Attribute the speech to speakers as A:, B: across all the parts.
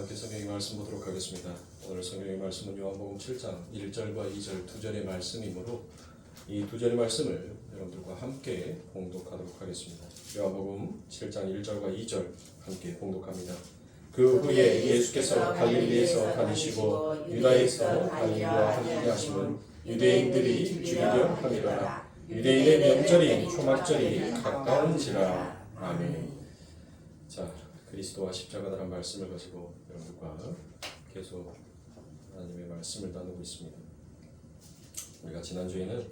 A: 함께 성경의 말씀 보도록 하겠습니다. 오늘 성경의 말씀은 요한복음 7장 1절과 2절 두 절의 말씀이므로 이 두 절의 말씀을 여러분들과 함께 봉독하도록 하겠습니다. 요한복음 7장 1절과 2절 함께 봉독합니다. 그 후에 예수께서 갈릴리에서 다니시고 유다에서 갈릴리와 함께 하심은 유대인들이 죽이려 함이라. 유대인의 명절인 초막절이 가까운지라. 아멘. 자, 그리스도와 십자가라는 말씀을 가지고 여러분과 계속 하나님의 말씀을 나누고 있습니다. 우리가 지난주에는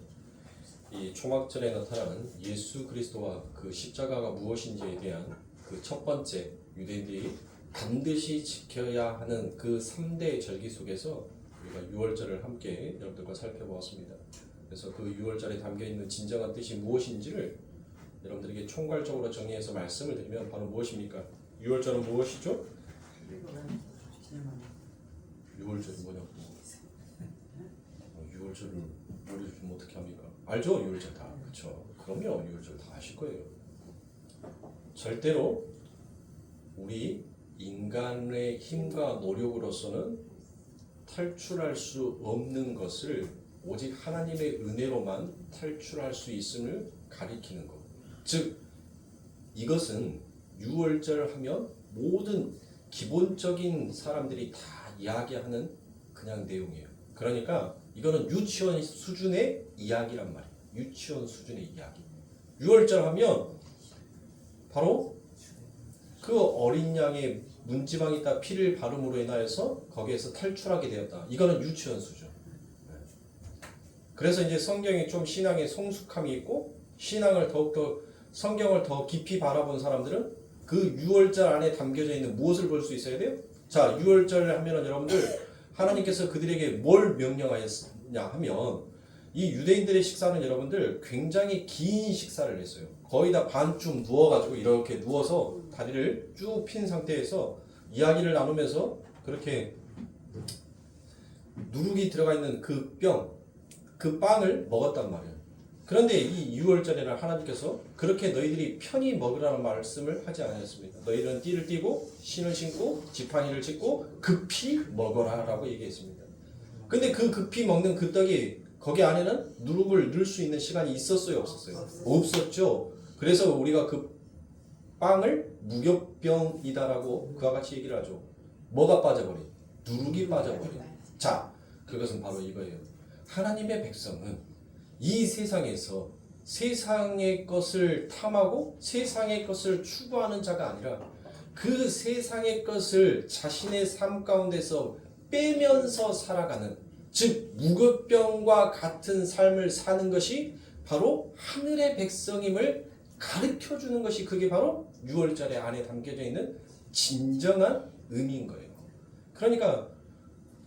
A: 이 초막절에 나타나는 예수 그리스도와 그 십자가가 무엇인지에 대한 그 첫 번째 유대인들이 반드시 지켜야 하는 그 3대 절기 속에서 우리가 유월절을 함께 여러분들과 살펴보았습니다. 그래서 그 유월절에 담겨있는 진정한 뜻이 무엇인지를 여러분들에게 총괄적으로 정리해서 말씀을 드리면 바로 무엇입니까? 유월절은 무엇이죠? 유월절이 뭐냐고. 유월절을 머리를 좀 어떻게 합니까? 알죠? 유월절 다. 그렇죠? 그럼요. 유월절 다 아실 거예요. 절대로 우리 인간의 힘과 노력으로서는 탈출할 수 없는 것을 오직 하나님의 은혜로만 탈출할 수 있음을 가리키는 것. 즉 이것은 유월절 하면 모든 기본적인 사람들이 다 이야기하는 그냥 내용이에요. 그러니까 이거는 유치원 수준의 이야기란 말이에요. 유치원 수준의 이야기. 유월절 하면 바로 그 어린 양의 문지방이 있다 피를 바름으로 인하여서 거기에서 탈출하게 되었다. 이거는 유치원 수준. 그래서 이제 성경에 좀 신앙의 성숙함이 있고 신앙을 더욱더 성경을 더 깊이 바라본 사람들은 그 유월절 안에 담겨져 있는 무엇을 볼 수 있어야 돼요? 자, 유월절 하면은 여러분들 하나님께서 그들에게 뭘 명령하였냐 하면 이 유대인들의 식사는 여러분들 굉장히 긴 식사를 했어요. 거의 다 반쯤 누워가지고 이렇게 누워서 다리를 쭉 핀 상태에서 이야기를 나누면서 그렇게 누룩이 들어가 있는 그 빵을 먹었단 말이에요. 그런데 이 유월절에는 하나님께서 그렇게 너희들이 편히 먹으라는 말씀을 하지 않았습니다. 너희들은 띠를 띠고 신을 신고 지팡이를 짚고 급히 먹어라 라고 얘기했습니다. 근데 그 급히 먹는 그 떡이 거기 안에는 누룩을 넣을 수 있는 시간이 있었어요? 없었어요? 없었죠. 그래서 우리가 그 빵을 무교병이다라고 그와 같이 얘기를 하죠. 뭐가 빠져버린? 누룩이 빠져버린. 자, 그것은 바로 이거예요. 하나님의 백성은 이 세상에서 세상의 것을 탐하고 세상의 것을 추구하는 자가 아니라 그 세상의 것을 자신의 삶 가운데서 빼면서 살아가는, 즉 무교병과 같은 삶을 사는 것이 바로 하늘의 백성임을 가르쳐주는 것이 그게 바로 유월절에 안에 담겨져 있는 진정한 의미인 거예요. 그러니까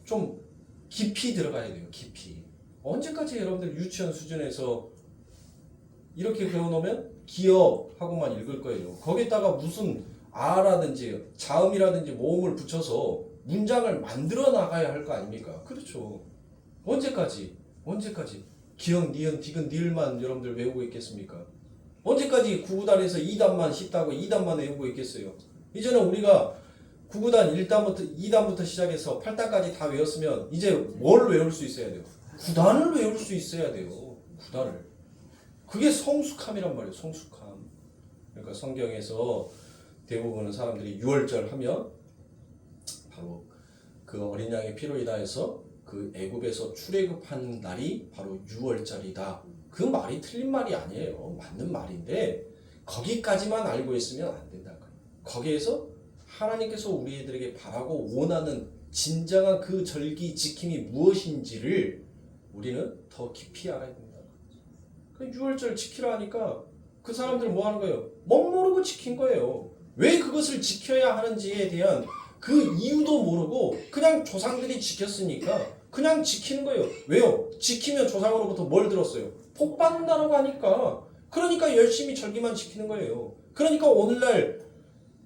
A: 좀 깊이 들어가야 돼요. 깊이. 언제까지 여러분들 유치원 수준에서 이렇게 배워놓으면 기억하고만 읽을 거예요. 거기다가 무슨 아라든지 자음이라든지 모음을 붙여서 문장을 만들어 나가야 할 거 아닙니까? 그렇죠. 언제까지 기억, 니은, 디귿, 니을만 여러분들 외우고 있겠습니까? 언제까지 구구단에서 2단만 쉽다고 2단만 외우고 있겠어요? 이제는 우리가 구구단 1단부터 2단부터 시작해서 8단까지 다 외웠으면 이제 뭘 외울 수 있어야 돼요? 9단을 외울 수 있어야 돼요. 9단을. 그게 성숙함이란 말이에요. 성숙함. 그러니까 성경에서 대부분의 사람들이 유월절 하면 바로 그 어린 양의 피로 인하여서 그 애굽에서 출애굽한 날이 바로 유월절이다. 그 말이 틀린 말이 아니에요. 맞는 말인데 거기까지만 알고 있으면 안 된다는 거예요. 거기에서 하나님께서 우리들에게 바라고 원하는 진정한 그 절기 지킴이 무엇인지를 우리는 더 깊이 알아야 된다. 그 유월절 지키라 하니까 그 사람들은 뭐 하는 거예요? 멋모르고 지킨 거예요. 왜 그것을 지켜야 하는지에 대한 그 이유도 모르고 그냥 조상들이 지켰으니까 그냥 지키는 거예요. 왜요? 지키면 조상으로부터 뭘 들었어요? 복 받는다라고 하니까. 그러니까 열심히 절기만 지키는 거예요. 그러니까 오늘날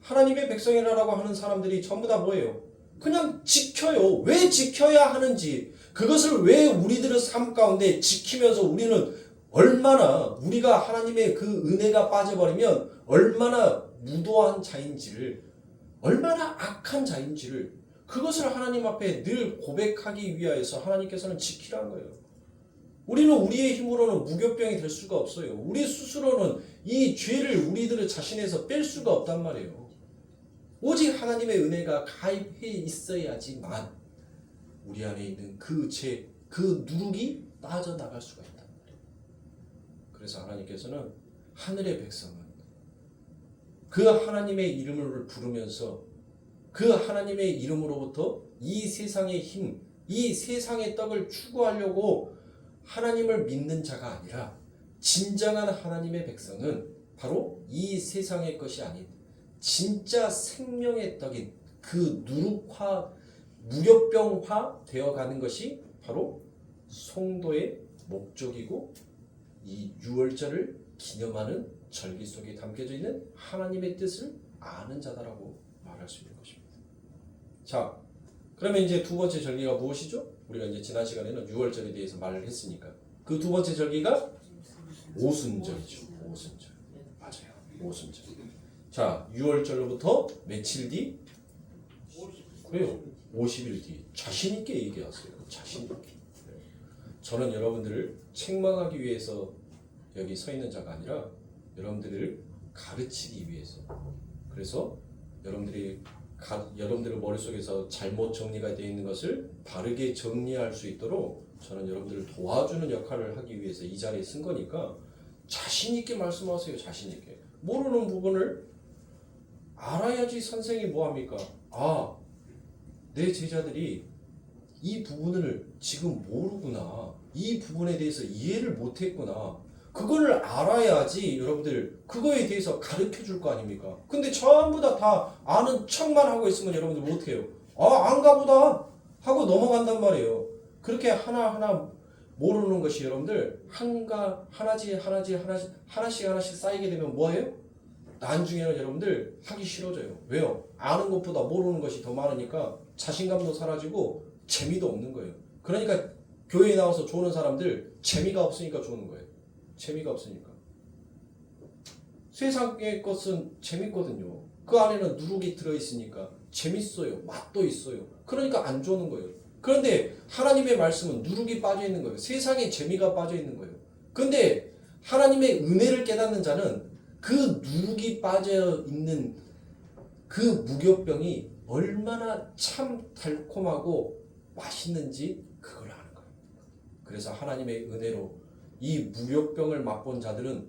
A: 하나님의 백성이라고 하는 사람들이 전부 다 뭐예요? 그냥 지켜요. 왜 지켜야 하는지, 그것을 왜 우리들의 삶 가운데 지키면서 우리는 얼마나 우리가 하나님의 그 은혜가 빠져버리면 얼마나 무도한 자인지를, 얼마나 악한 자인지를, 그것을 하나님 앞에 늘 고백하기 위하여서 하나님께서는 지키라는 거예요. 우리는 우리의 힘으로는 무교병이 될 수가 없어요. 우리 스스로는 이 죄를 우리들의 자신에서 뺄 수가 없단 말이에요. 오직 하나님의 은혜가 가입해 있어야지만 우리 안에 있는 그 죄, 그 누룩이 빠져나갈 수가 있단 말이에요. 그래서 하나님께서는 하늘의 백성은 그 하나님의 이름을 부르면서 그 하나님의 이름으로부터 이 세상의 힘, 이 세상의 떡을 추구하려고 하나님을 믿는 자가 아니라 진정한 하나님의 백성은 바로 이 세상의 것이 아닌 진짜 생명의 떡인 그 누룩화, 무교병화 되어가는 것이 바로 성도의 목적이고 이 유월절을 기념하는 절기 속에 담겨져 있는 하나님의 뜻을 아는 자다라고 말할 수 있는 것입니다. 자, 그러면 이제 두 번째 절기가 무엇이죠? 우리가 이제 지난 시간에는 유월절에 대해서 말을 했으니까 그 두 번째 절기가 오순절이죠. 오순절. 맞아요. 오순절. 자, 유월절로부터 며칠 뒤? 그래요. 50일 뒤. 자신 있게 얘기하세요. 자신 있게. 저는 여러분들을 책망하기 위해서 여기 서 있는 자가 아니라 여러분들을 가르치기 위해서. 그래서 여러분들의 머릿속에서 잘못 정리가 되어 있는 것을 바르게 정리할 수 있도록 저는 여러분들을 도와주는 역할을 하기 위해서 이 자리에 쓴 거니까 자신 있게 말씀하세요. 자신 있게. 모르는 부분을 알아야지 선생이 뭐합니까? 아, 내 제자들이 이 부분을 지금 모르구나. 이 부분에 대해서 이해를 못했구나. 그거를 알아야지 여러분들 그거에 대해서 가르쳐 줄 거 아닙니까? 근데 전부 다 아는 척만 하고 있으면 여러분들 못 해요. 아, 안가 보다 하고 넘어간단 말이에요. 그렇게 하나하나 모르는 것이 여러분들 하나씩 쌓이게 되면 뭐예요? 나중에는 여러분들 하기 싫어져요. 왜요? 아는 것보다 모르는 것이 더 많으니까 자신감도 사라지고 재미도 없는 거예요. 그러니까 교회에 나와서 조는 사람들 재미가 없으니까 조는 거예요. 재미가 없으니까. 세상의 것은 재밌거든요. 그 안에는 누룩이 들어있으니까 재밌어요. 맛도 있어요. 그러니까 안 조는 거예요. 그런데 하나님의 말씀은 누룩이 빠져있는 거예요. 세상에 재미가 빠져있는 거예요. 근데 하나님의 은혜를 깨닫는 자는 그 누룩이 빠져있는 그 무교병이 얼마나 참 달콤하고 맛있는지 그걸 아는 거예요. 그래서 하나님의 은혜로 이 무교병을 맛본 자들은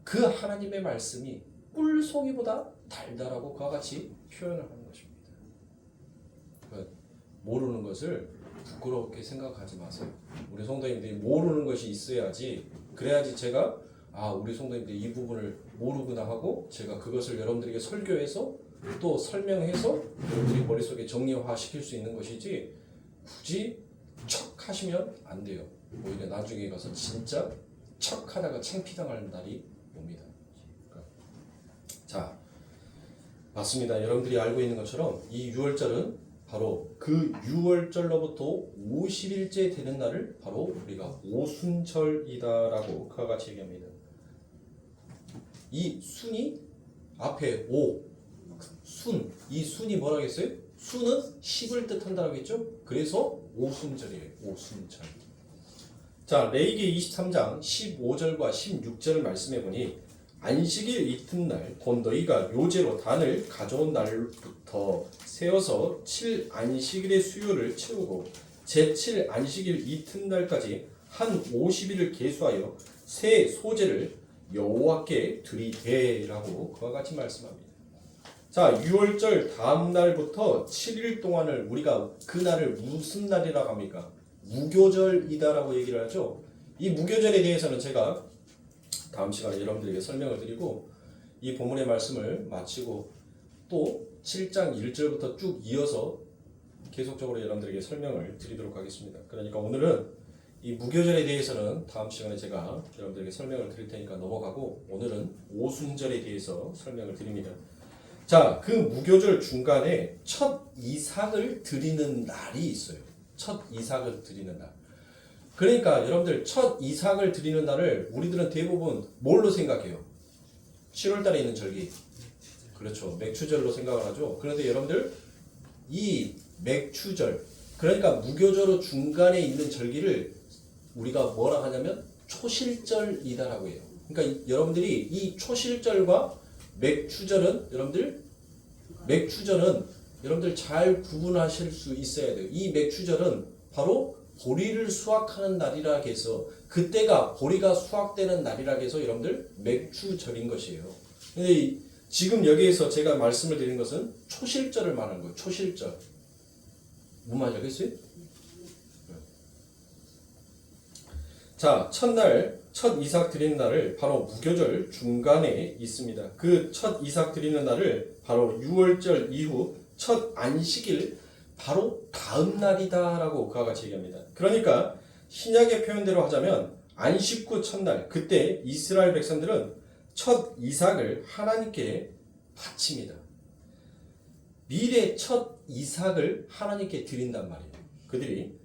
A: 그 하나님의 말씀이 꿀송이보다 달달하고 그와 같이 표현을 하는 것입니다. 그러니까 모르는 것을 부끄럽게 생각하지 마세요. 우리 성도님들이 모르는 것이 있어야지, 그래야지 제가 우리 성도님들이 이 부분을 모르구나 하고 제가 그것을 여러분들에게 설교해서 또 설명해서 여러분들이 머릿속에 정리화시킬 수 있는 것이지 굳이 척 하시면 안 돼요. 오히려 나중에 가서 진짜 척하다가 창피당할 날이 옵니다. 자, 맞습니다. 여러분들이 알고 있는 것처럼 이 유월절은 바로 그 유월절로부터 50일째 되는 날을 바로 우리가 오순절이다라고 그와 같이 얘기합니다. 이 순이 앞에 이 순이 뭐라고 했어요? 순은 10을 뜻한다고 했죠? 그래서 오순절이에요. 오순절. 자, 레위기 23장 15절과 16절을 말씀해 보니 안식일 이튿날 곧 너희가 묘제로 단을 가져온 날부터 세어서 7안식일의 수요를 채우고 제7 안식일 이튿날까지 한 50일을 계수하여 새 소제를 여호와께 드리되라고 그와 같이 말씀합니다. 자, 유월절 다음 날부터 7일 동안을 우리가 그 날을 무슨 날이라고 합니까? 무교절이다라고 얘기를 하죠. 이 무교절에 대해서는 제가 다음 시간에 여러분들에게 설명을 드리고 이 본문의 말씀을 마치고 또 7장 1절부터 쭉 이어서 계속적으로 여러분들에게 설명을 드리도록 하겠습니다. 그러니까 오늘은 이 무교절에 대해서는 다음 시간에 제가 여러분들에게 설명을 드릴 테니까 넘어가고 오늘은 오순절에 대해서 설명을 드립니다. 자, 그 무교절 중간에 첫 이삭을 드리는 날이 있어요. 첫 이삭을 드리는 날. 그러니까 여러분들 첫 이삭을 드리는 날을 우리들은 대부분 뭘로 생각해요? 7월 달에 있는 절기. 그렇죠. 맥추절로 생각을 하죠. 그런데 여러분들 이 맥추절, 그러니까 무교절로 중간에 있는 절기를 우리가 뭐라 하냐면 초실절이다라고 해요. 그러니까 여러분들이 이 초실절과 맥추절은 여러분들 잘 구분하실 수 있어야 돼요. 이 맥추절은 바로 보리를 수확하는 날이라 해서 그때가 보리가 수확되는 날이라 해서 여러분들 맥추절인 것이에요. 근데 지금 여기에서 제가 말씀을 드린 것은 초실절을 말하는 거예요. 초실절. 무슨 말인지 알겠어요? 자, 첫날 첫 이삭 드리는 날을 바로 무교절 중간에 있습니다. 그 첫 이삭 드리는 날을 바로 6월절 이후 첫 안식일 바로 다음 날이다라고 그와 같이 얘기합니다. 그러니까 신약의 표현대로 하자면 안식 후 첫날, 그때 이스라엘 백성들은 첫 이삭을 하나님께 바칩니다. 미래 첫 이삭을 하나님께 드린단 말이에요. 그들이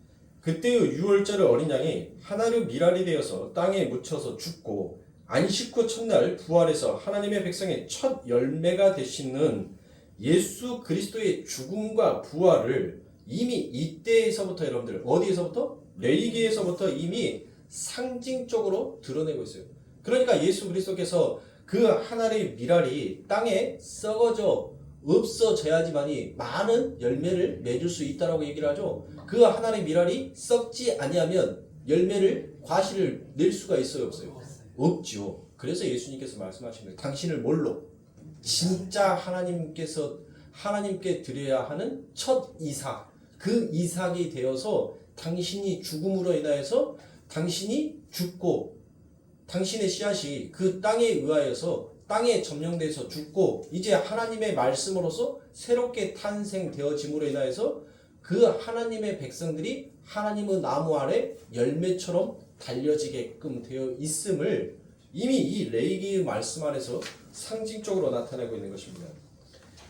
A: 그때의 6월절 어린 양이 하나로 미랄이 되어서 땅에 묻혀서 죽고 안식 후 첫날 부활해서 하나님의 백성의 첫 열매가 되시는 예수 그리스도의 죽음과 부활을 이미 이때에서부터 여러분들 어디에서부터? 레위기에서부터 이미 상징적으로 드러내고 있어요. 그러니까 예수 그리스도께서 그 하나의 미랄이 땅에 썩어져 없어져야지만이 많은 열매를 맺을 수 있다라고 얘기를 하죠. 그 하나의 미랄이 썩지 아니하면 열매를 과실을 낼 수가 있어요, 없어요? 없죠. 그래서 예수님께서 말씀하신 거예요. 당신을 뭘로? 진짜 하나님께 드려야 하는 첫 이삭, 그 이삭이 되어서 당신이 죽음으로 인하여서 당신이 죽고 당신의 씨앗이 그 땅에 의하여서 땅에 점령돼서 죽고 이제 하나님의 말씀으로서 새롭게 탄생되어짐으로 인하여서 그 하나님의 백성들이 하나님의 나무 아래 열매처럼 달려지게끔 되어 있음을 이미 이 레위기의 말씀 안에서 상징적으로 나타내고 있는 것입니다.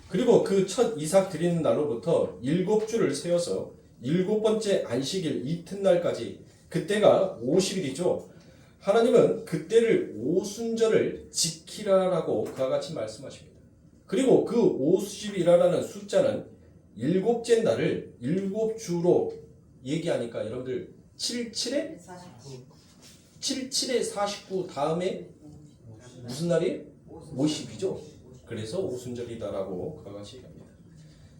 A: 그리고 그 첫 이삭 드리는 날로부터 7주를 세워서 7번째 안식일 이튿날까지, 그때가 50일이죠. 하나님은 그때를 오순절을 지키라라고 그와 같이 말씀하십니다. 그리고 그 50일이라는 숫자는 7째 날을 7주로 얘기하니까 여러분들 77에 49 다음에 무슨 날이에요? 50이죠. 그래서 오순절이다라고 그와 같이 얘기합니다.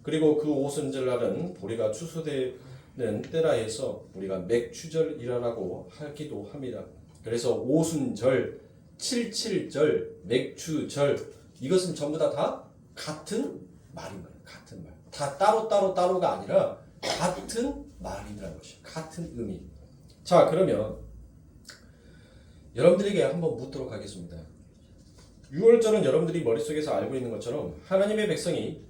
A: 그리고 그 오순절 날은 보리가 추수되는 때라 해서 우리가 맥추절이라고 하기도 합니다. 그래서 오순절, 77절, 맥추절 이것은 전부 다 같은 말인 거예요. 같은 말. 다 따로가 아니라 같은 말이라는 것이에요. 같은 의미. 자, 그러면 여러분들에게 한번 묻도록 하겠습니다. 6월절은 여러분들이 머릿속에서 알고 있는 것처럼 하나님의 백성이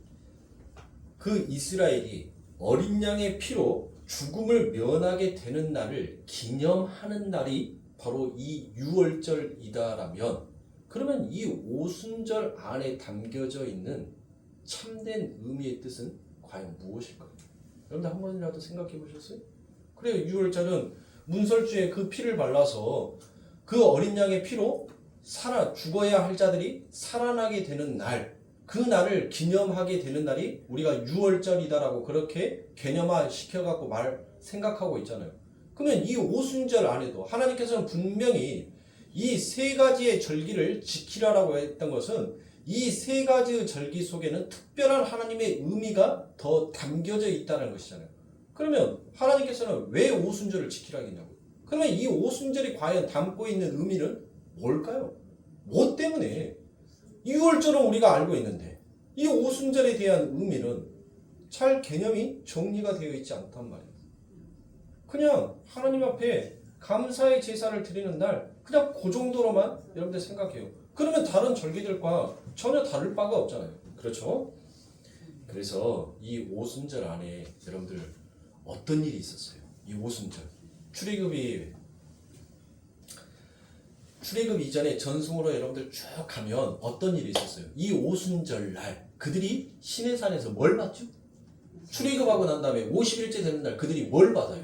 A: 그 이스라엘이 어린 양의 피로 죽음을 면하게 되는 날을 기념하는 날이 바로 이 6월절이다라면, 그러면 이 오순절 안에 담겨져 있는 참된 의미의 뜻은 과연 무엇일까요? 여러분들 한 번이라도 생각해 보셨어요? 그래요. 6월절은 문설주에 그 피를 발라서 그 어린 양의 피로 죽어야 할 자들이 살아나게 되는 날, 그 날을 기념하게 되는 날이 우리가 6월절이다라고 그렇게 개념화 시켜갖고 생각하고 있잖아요. 그러면 이 오순절 안에도 하나님께서는 분명히 이 세 가지의 절기를 지키라라고 했던 것은 이 세 가지의 절기 속에는 특별한 하나님의 의미가 더 담겨져 있다는 것이잖아요. 그러면 하나님께서는 왜 오순절을 지키라고 했냐고요. 그러면 이 오순절이 과연 담고 있는 의미는 뭘까요? 뭐 때문에? 6월절은 우리가 알고 있는데 이 오순절에 대한 의미는 잘 개념이 정리가 되어 있지 않단 말이에요. 그냥 하나님 앞에 감사의 제사를 드리는 날, 그냥 그 정도로만 여러분들 생각해요. 그러면 다른 절기들과 전혀 다를 바가 없잖아요. 그렇죠? 그래서 이 오순절 안에 여러분들 어떤 일이 있었어요? 이 오순절 출애굽 이전에 전승으로 여러분들 쭉 가면 어떤 일이 있었어요? 이 오순절 날 그들이 시내산에서 뭘 받죠? 출애굽하고 난 다음에 50일째 되는 날 그들이 뭘 받아요?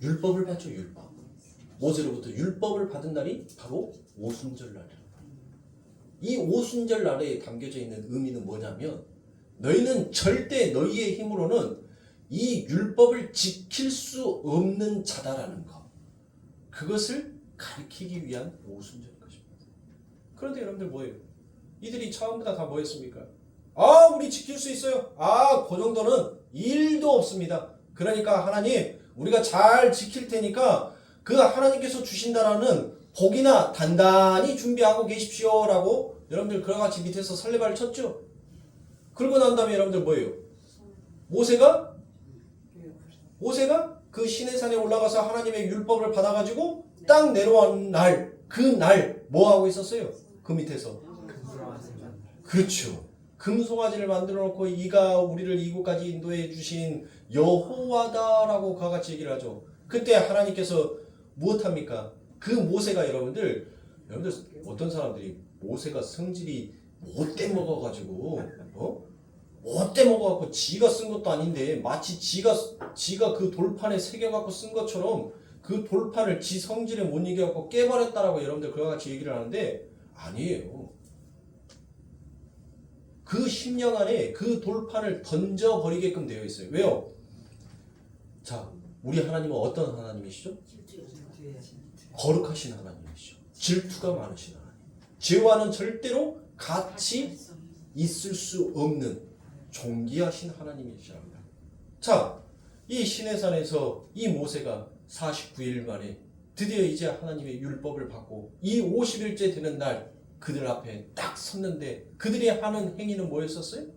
A: 율법을 받죠. 율법. 모세로부터 율법을 받은 날이 바로 오순절 날이에요. 이 오순절 날에 담겨져 있는 의미는 뭐냐면 너희는 절대 너희의 힘으로는 이 율법을 지킬 수 없는 자다라는 것. 그것을 가리키기 위한 오순절인 것입니다. 그런데 여러분들 뭐예요? 이들이 처음부터 다 뭐였습니까? 우리 지킬 수 있어요. 그 정도는 일도 없습니다. 그러니까 하나님, 우리가 잘 지킬 테니까 그 하나님께서 주신다라는 복이나 단단히 준비하고 계십시오라고 여러분들 그와 같이 밑에서 설레발을 쳤죠. 그러고 난 다음에 여러분들 뭐예요? 모세가 그 시내산에 올라가서 하나님의 율법을 받아가지고 딱 내려온 날, 그 날 뭐 하고 있었어요? 그 밑에서. 그렇죠. 금송아지를 만들어 놓고 이가 우리를 이곳까지 인도해 주신 여호와다라고 그와 같이 얘기를 하죠. 그때 하나님께서 무엇합니까? 그 모세가 여러분들 어떤 사람들이 모세가 성질이 못돼 먹어가지고 못돼 먹어갖고 지가 쓴 것도 아닌데 마치 지가 그 돌판에 새겨갖고 쓴 것처럼 그 돌판을 지 성질에 못 이겨갖고 깨버렸다라고 여러분들 그와 같이 얘기를 하는데 아니에요. 그 심령 안에 그 돌판을 던져버리게끔 되어 있어요. 왜요? 자, 우리 하나님은 어떤 하나님이시죠? 거룩하신 하나님이시죠. 질투가 많으신 하나님. 죄와는 절대로 같이 있을 수 없는 존귀하신 하나님이시랍니다. 자, 이 시내산에서 이 모세가 49일 만에 드디어 이제 하나님의 율법을 받고 이 50일째 되는 날 그들 앞에 딱 섰는데 그들이 하는 행위는 뭐였었어요?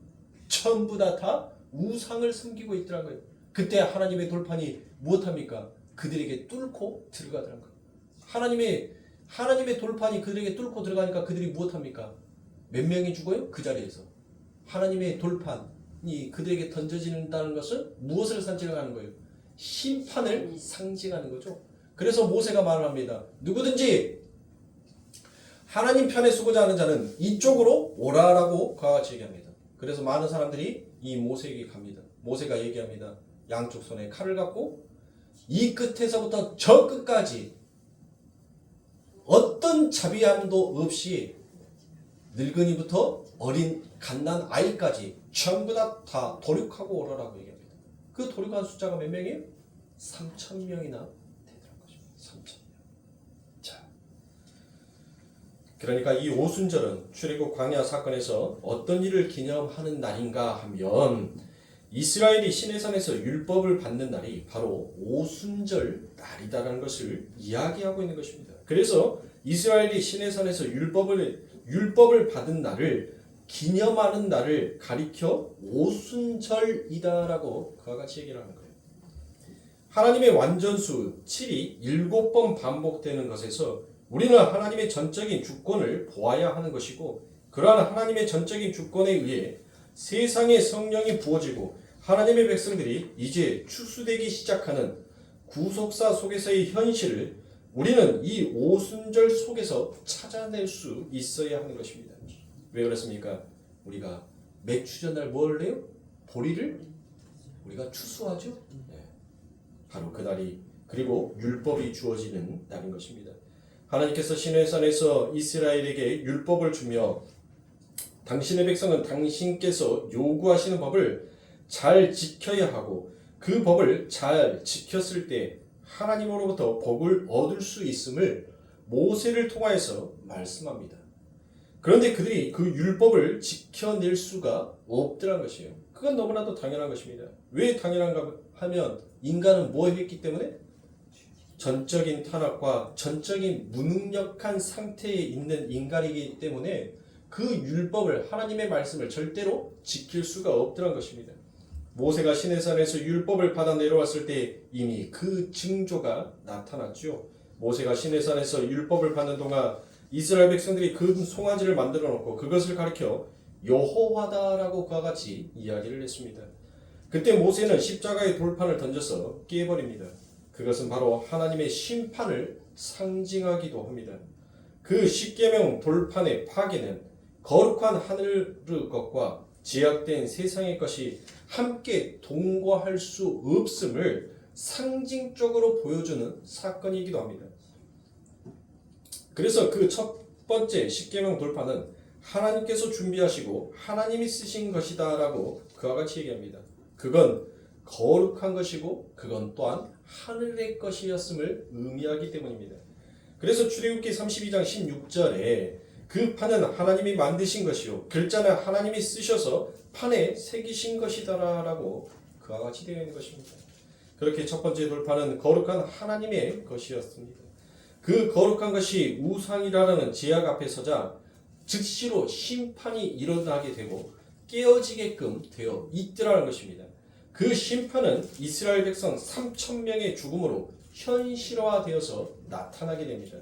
A: 전부 다 우상을 섬기고 있더라고요. 그때 하나님의 돌판이 무엇합니까? 그들에게 뚫고 들어가더란 거예요. 하나님의 돌판이 그들에게 뚫고 들어가니까 그들이 무엇합니까? 몇 명이 죽어요? 그 자리에서. 하나님의 돌판이 그들에게 던져진다는 것은 무엇을 상징하는 거예요? 심판을 상징하는 거죠. 그래서 모세가 말을 합니다. 누구든지 하나님 편에 서고자 하는 자는 이쪽으로 오라라고 그와 같이 얘기합니다. 그래서 많은 사람들이 이 모세에게 갑니다. 모세가 얘기합니다. 양쪽 손에 칼을 갖고 이 끝에서부터 저 끝까지 어떤 자비함도 없이 늙은이부터 어린 갓난 아이까지 전부 다 도륙하고 오라라고 얘기합니다. 그 도륙한 숫자가 몇 명이에요? 3,000명이나 되더란 것입니다. 3,000명. 자, 그러니까 이 오순절은 출애굽 광야 사건에서 어떤 일을 기념하는 날인가 하면 이스라엘이 시내산에서 율법을 받는 날이 바로 오순절 날이다라는 것을 이야기하고 있는 것입니다. 그래서 이스라엘이 시내산에서 율법을 받은 날을 기념하는 날을 가리켜 오순절이다라고 그와 같이 얘기를 하는 거예요. 하나님의 완전수 7이 7번 반복되는 것에서 우리는 하나님의 전적인 주권을 보아야 하는 것이고 그러한 하나님의 전적인 주권에 의해 세상에 성령이 부어지고 하나님의 백성들이 이제 추수되기 시작하는 구속사 속에서의 현실을 우리는 이 오순절 속에서 찾아낼 수 있어야 하는 것입니다. 왜 그렇습니까? 우리가 맥추전날 뭘 해요? 보리를 우리가 추수하죠. 네. 바로 그 날이 그리고 율법이 주어지는 날인 것입니다. 하나님께서 시내산에서 이스라엘에게 율법을 주며 당신의 백성은 당신께서 요구하시는 법을 잘 지켜야 하고 그 법을 잘 지켰을 때 하나님으로부터 복을 얻을 수 있음을 모세를 통하여서 말씀합니다. 그런데 그들이 그 율법을 지켜낼 수가 없더란 것이에요. 그건 너무나도 당연한 것입니다. 왜 당연한가 하면 인간은 뭐 했기 때문에? 전적인 탄압과 전적인 무능력한 상태에 있는 인간이기 때문에 그 율법을 하나님의 말씀을 절대로 지킬 수가 없더란 것입니다. 모세가 시내산에서 율법을 받아 내려왔을 때 이미 그 징조가 나타났죠. 모세가 시내산에서 율법을 받는 동안 이스라엘 백성들이 그 송아지를 만들어 놓고 그것을 가리켜 여호와다라고 그와 같이 이야기를 했습니다. 그때 모세는 십자가의 돌판을 던져서 깨버립니다. 그것은 바로 하나님의 심판을 상징하기도 합니다. 그 십계명 돌판의 파괴는 거룩한 하늘의 것과 제약된 세상의 것이 함께 동거할 수 없음을 상징적으로 보여주는 사건이기도 합니다. 그래서 그 첫 번째 십계명 돌판은 하나님께서 준비하시고 하나님이 쓰신 것이다 라고 그와 같이 얘기합니다. 그건 거룩한 것이고 그건 또한 하늘의 것이었음을 의미하기 때문입니다. 그래서 출애굽기 32장 16절에 그 판은 하나님이 만드신 것이요 글자는 하나님이 쓰셔서 판에 새기신 것이다 라고 그와 같이 되어 있는 것입니다. 그렇게 첫 번째 돌판은 거룩한 하나님의 것이었습니다. 그 거룩한 것이 우상이라는 제약 앞에 서자 즉시로 심판이 일어나게 되고 깨어지게끔 되어 있더라는 것입니다. 그 심판은 이스라엘 백성 3,000명의 죽음으로 현실화되어서 나타나게 됩니다.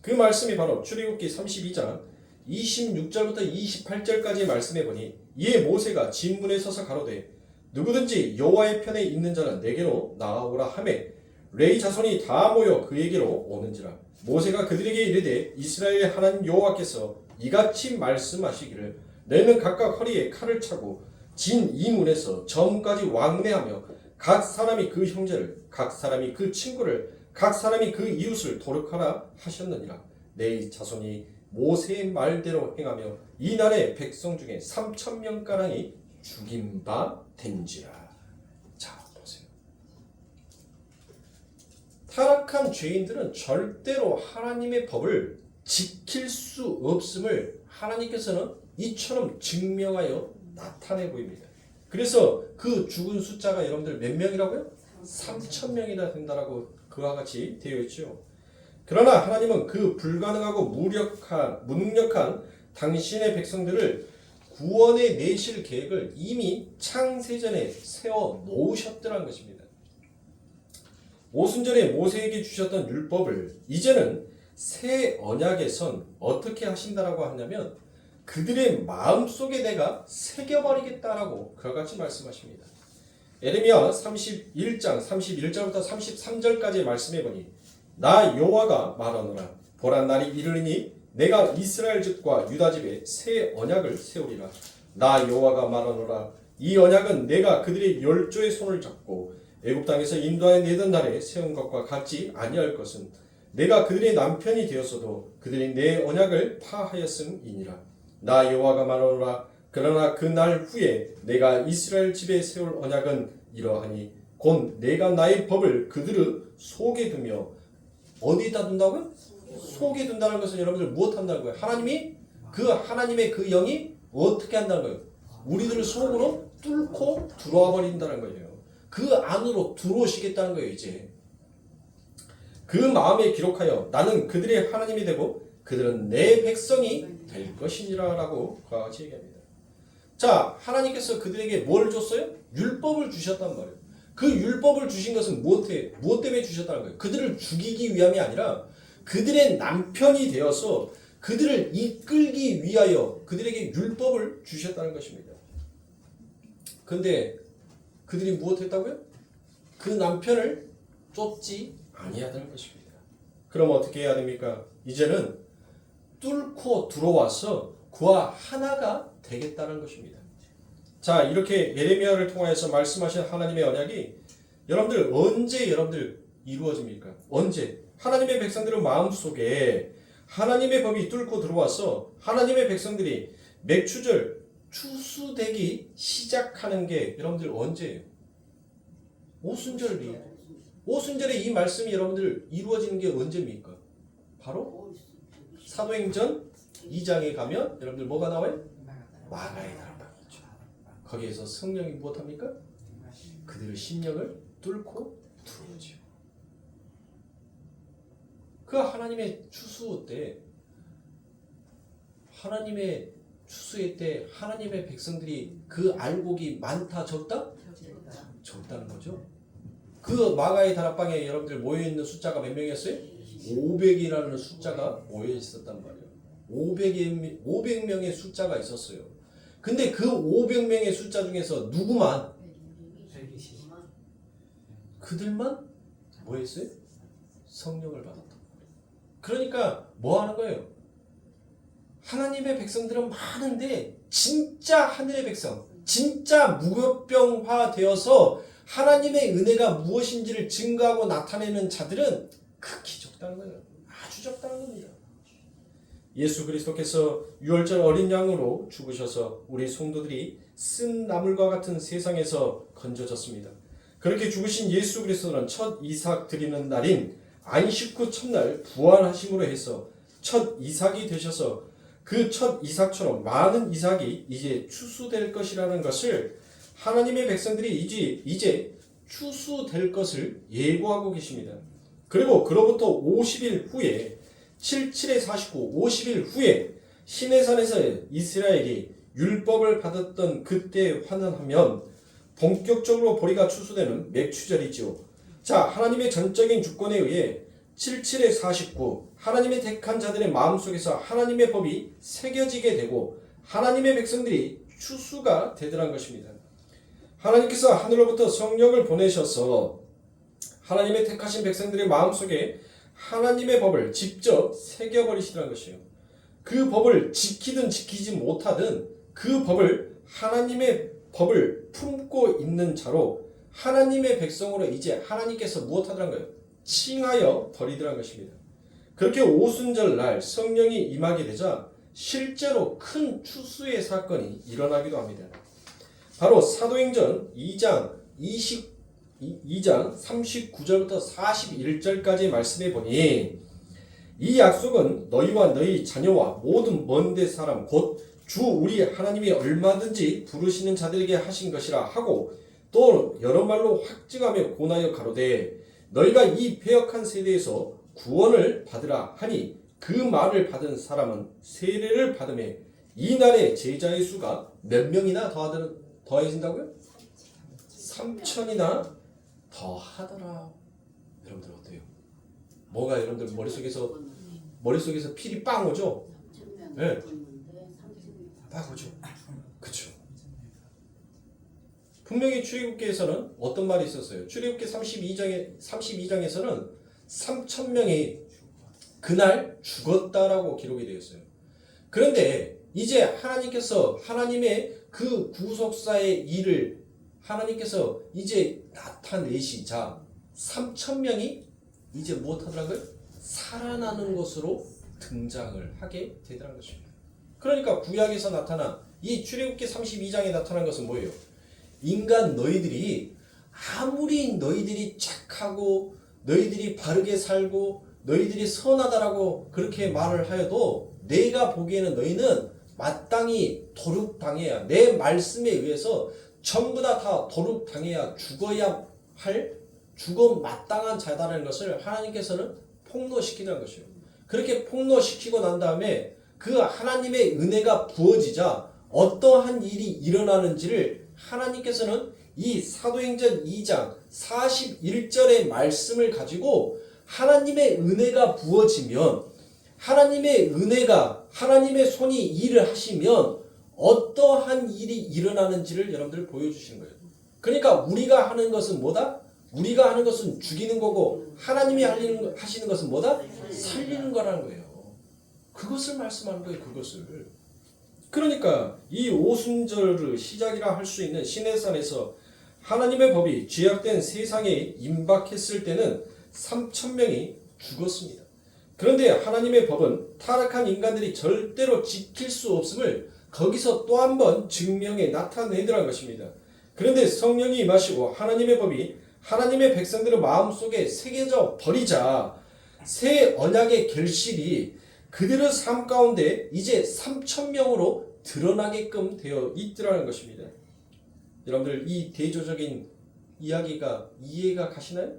A: 그 말씀이 바로 출애굽기 32장 26절부터 28절까지 말씀해 보니 이에 모세가 진문에 서서 가로되 누구든지 여호와의 편에 있는 자는 내게로 나아오라 하매 레위 자손이 다 모여 그에게로 오는지라. 모세가 그들에게 이르되 이스라엘의 하나님 여호와께서 이같이 말씀하시기를 너희는 각각 허리에 칼을 차고 진 이 문에서 점까지 왕래하며 각 사람이 그 형제를 각 사람이 그 친구를 각 사람이 그 이웃을 도륙하라 하셨느니라. 레위 자손이 모세의 말대로 행하며 이날에 백성 중에 3,000명가량이 죽인 바 된지라. 자 보세요. 타락한 죄인들은 절대로 하나님의 법을 지킬 수 없음을 하나님께서는 이처럼 증명하여 나타내 보입니다. 그래서 그 죽은 숫자가 여러분들 몇 명이라고요? 3,000명이나 된다라고 그와 같이 되어 있죠. 그러나 하나님은 그 불가능하고 무능력한 당신의 백성들을 구원해 내실 계획을 이미 창세전에 세워 놓으셨더라는 것입니다. 오순절에 모세에게 주셨던 율법을 이제는 새 언약에선 어떻게 하신다라고 하냐면 그들의 마음속에 내가 새겨버리겠다라고 그와 같이 말씀하십니다. 에레미야 31장 31절부터 33절까지 말씀해보니 나 여호와가 말하노라 보라 날이 이르리니 내가 이스라엘 집과 유다 집에 새 언약을 세우리라. 나 여호와가 말하노라 이 언약은 내가 그들의 열조의 손을 잡고 애굽 땅에서 인도하여 내던 날에 세운 것과 같지 아니할 것은 내가 그들의 남편이 되었어도 그들이 내 언약을 파하였음이니라. 나 여호와가 말하노라 그러나 그 날 후에 내가 이스라엘 집에 세울 언약은 이러하니 곧 내가 나의 법을 그들의 속에 두며 어디다 둔다고요? 속에 둔다는 것은 여러분들 무엇 한다는 거예요? 하나님이 그 하나님의 그 영이 어떻게 한다는 거예요? 우리들을 속으로 뚫고 들어와 버린다는 거예요. 그 안으로 들어오시겠다는 거예요. 이제 그 마음에 기록하여 나는 그들의 하나님이 되고 그들은 내 백성이 될 것이니라 라고 그와 같이 얘기합니다. 자, 하나님께서 그들에게 뭘 줬어요? 율법을 주셨단 말이에요. 그 율법을 주신 것은 무엇 때문에 주셨다는 거예요? 그들을 죽이기 위함이 아니라 그들의 남편이 되어서 그들을 이끌기 위하여 그들에게 율법을 주셨다는 것입니다. 근데 그들이 무엇 했다고요? 그 남편을 쫓지 아니하다는 것입니다. 그럼 어떻게 해야 됩니까? 이제는 뚫고 들어와서 그와 하나가 되겠다는 것입니다. 자, 이렇게 예레미야를 통하여서 말씀하신 하나님의 언약이 여러분들 언제 여러분들 이루어집니까? 언제? 하나님의 백성들의 마음속에 하나님의 법이 뚫고 들어와서 하나님의 백성들이 맥추절 추수되기 시작하는 게 여러분들 언제예요? 오순절이. 오순절에 이 말씀이 여러분들 이루어지는 게 언제입니까? 바로 사도행전 2장에 가면 여러분들 뭐가 나와요? 마가의 다락방이죠. 거기에서 성령이 무엇합니까? 그들의 심령을 뚫고 들어오죠. 그 하나님의 추수 때 하나님의 추수의 때 하나님의 백성들이 그 알곡이 많다 적다? 적다는 거죠. 그 마가의 다락방에 여러분들 모여있는 숫자가 몇 명이었어요? 500이라는 숫자가 모여 있었단 말이에요. 500명의 숫자가 있었어요. 근데 그 500명의 숫자 중에서 누구만? 그들만 뭐 했어요? 성령을 받았단 말이에요. 그러니까 뭐 하는 거예요? 하나님의 백성들은 많은데 진짜 하늘의 백성, 진짜 무교병화 되어서 하나님의 은혜가 무엇인지를 증거하고 나타내는 자들은 극히 적다는 거예요. 아주 적다는 겁니다. 예수 그리스도께서 유월절 어린 양으로 죽으셔서 우리 성도들이 쓴 나물과 같은 세상에서 건져졌습니다. 그렇게 죽으신 예수 그리스도는 첫 이삭 드리는 날인 안식 후 첫날 부활하심으로 해서 첫 이삭이 되셔서 그 첫 이삭처럼 많은 이삭이 이제 추수될 것이라는 것을 하나님의 백성들이 이제 추수될 것을 예고하고 계십니다. 그리고 그로부터 50일 후에 77에 49, 50일 후에 시내산에서 이스라엘이 율법을 받았던 그때 환원하면 본격적으로 보리가 추수되는 맥추절이지요. 자, 하나님의 전적인 주권에 의해 77에 49 하나님의 택한 자들의 마음속에서 하나님의 법이 새겨지게 되고 하나님의 백성들이 추수가 되더란 것입니다. 하나님께서 하늘로부터 성령을 보내셔서 하나님의 택하신 백성들의 마음속에 하나님의 법을 직접 새겨버리시더란 것이에요. 그 법을 지키든 지키지 못하든 그 법을 하나님의 법을 품고 있는 자로 하나님의 백성으로 이제 하나님께서 무엇하더란 거예요? 칭하여 버리더란 것입니다. 그렇게 오순절 날 성령이 임하게 되자 실제로 큰 추수의 사건이 일어나기도 합니다. 바로 사도행전 2장 39절부터 41절까지의 말씀에 보니 이 약속은 너희와 너희 자녀와 모든 먼데 사람 곧 주 우리 하나님이 얼마든지 부르시는 자들에게 하신 것이라 하고 또 여러 말로 확증하며 권하여 가로되 너희가 이 패역한 세대에서 구원을 받으라 하니 그 말을 받은 사람은 세례를 받음에 이날의 제자의 수가 몇 명이나 더해진다고요? 3천이나 더하더라. 여러분들 어때요? 뭐가 여러분들 머릿속에서 필이 빵 오죠? 네. 빵 오죠? 그쵸. 분명히 출애굽기에서는 어떤 말이 있었어요? 출애굽기 32장에서는 3,000명이 그날 죽었다라고 기록이 되어 있어요. 그런데 이제 하나님께서 하나님의 그 구속사의 일을 하나님께서 이제 나타내시자 3,000명이 이제 무엇하더라고요? 살아나는 것으로 등장을 하게 되더라는 것입니다. 그러니까 구약에서 나타난 이 출애굽기 32장에 나타난 것은 뭐예요? 인간 너희들이 아무리 너희들이 착하고 너희들이 바르게 살고 너희들이 선하다라고 그렇게 말을 하여도 내가 보기에는 너희는 마땅히 도륙당해야 내 말씀에 의해서 전부 다 도륙당해야 죽어야 할 죽어 마땅한 자다라는 것을 하나님께서는 폭로시키는 것이에요. 그렇게 폭로시키고 난 다음에 그 하나님의 은혜가 부어지자 어떠한 일이 일어나는지를 하나님께서는 이 사도행전 2장 41절의 말씀을 가지고 하나님의 은혜가 부어지면 하나님의 은혜가 하나님의 손이 일을 하시면 어떠한 일이 일어나는지를 여러분들 보여주시는 거예요. 그러니까 우리가 하는 것은 뭐다? 우리가 하는 것은 죽이는 거고 하나님이 하시는 것은 뭐다? 살리는 거라는 거예요. 그것을 말씀하는 거예요. 그것을. 그러니까 이 오순절을 시작이라 할 수 있는 시내산에서 하나님의 법이 죄악된 세상에 임박했을 때는 3,000명이 죽었습니다. 그런데 하나님의 법은 타락한 인간들이 절대로 지킬 수 없음을 거기서 또 한 번 증명해 나타내더란 것입니다. 그런데 성령이 임하시고 하나님의 법이 하나님의 백성들의 마음속에 새겨져 버리자 새 언약의 결실이 그들의 삶 가운데 이제 3,000명으로 드러나게끔 되어 있더라는 것입니다. 여러분들 이 대조적인 이야기가 이해가 가시나요?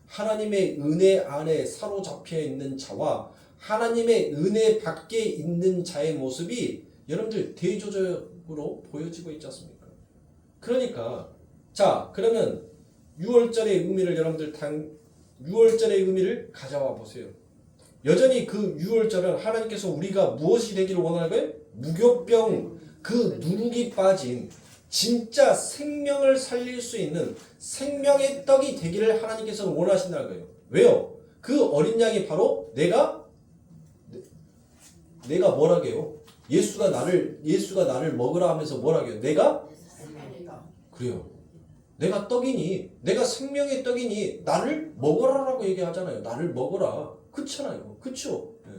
A: 하나님의 은혜 안에 사로잡혀 있는 자와 하나님의 은혜 밖에 있는 자의 모습이 여러분들 대조적으로 보여지고 있지 않습니까? 그러니까 자 그러면 6월절의 의미를 여러분들 6월절의 의미를 가져와 보세요. 여전히 그 6월절은 하나님께서 우리가 무엇이 되기를 원하는 거예요? 무교병 그 누룩이 빠진 진짜 생명을 살릴 수 있는 생명의 떡이 되기를 하나님께서는 원하신다는 거예요. 왜요? 그 어린 양이 바로 내가 뭐라게요? 예수가 나를 먹으라 하면서 뭐라게요? 내가 그래요. 내가 떡이니 내가 생명의 떡이니 나를 먹으라라고 얘기하잖아요. 나를 먹으라. 그렇잖아요. 그렇죠? 네.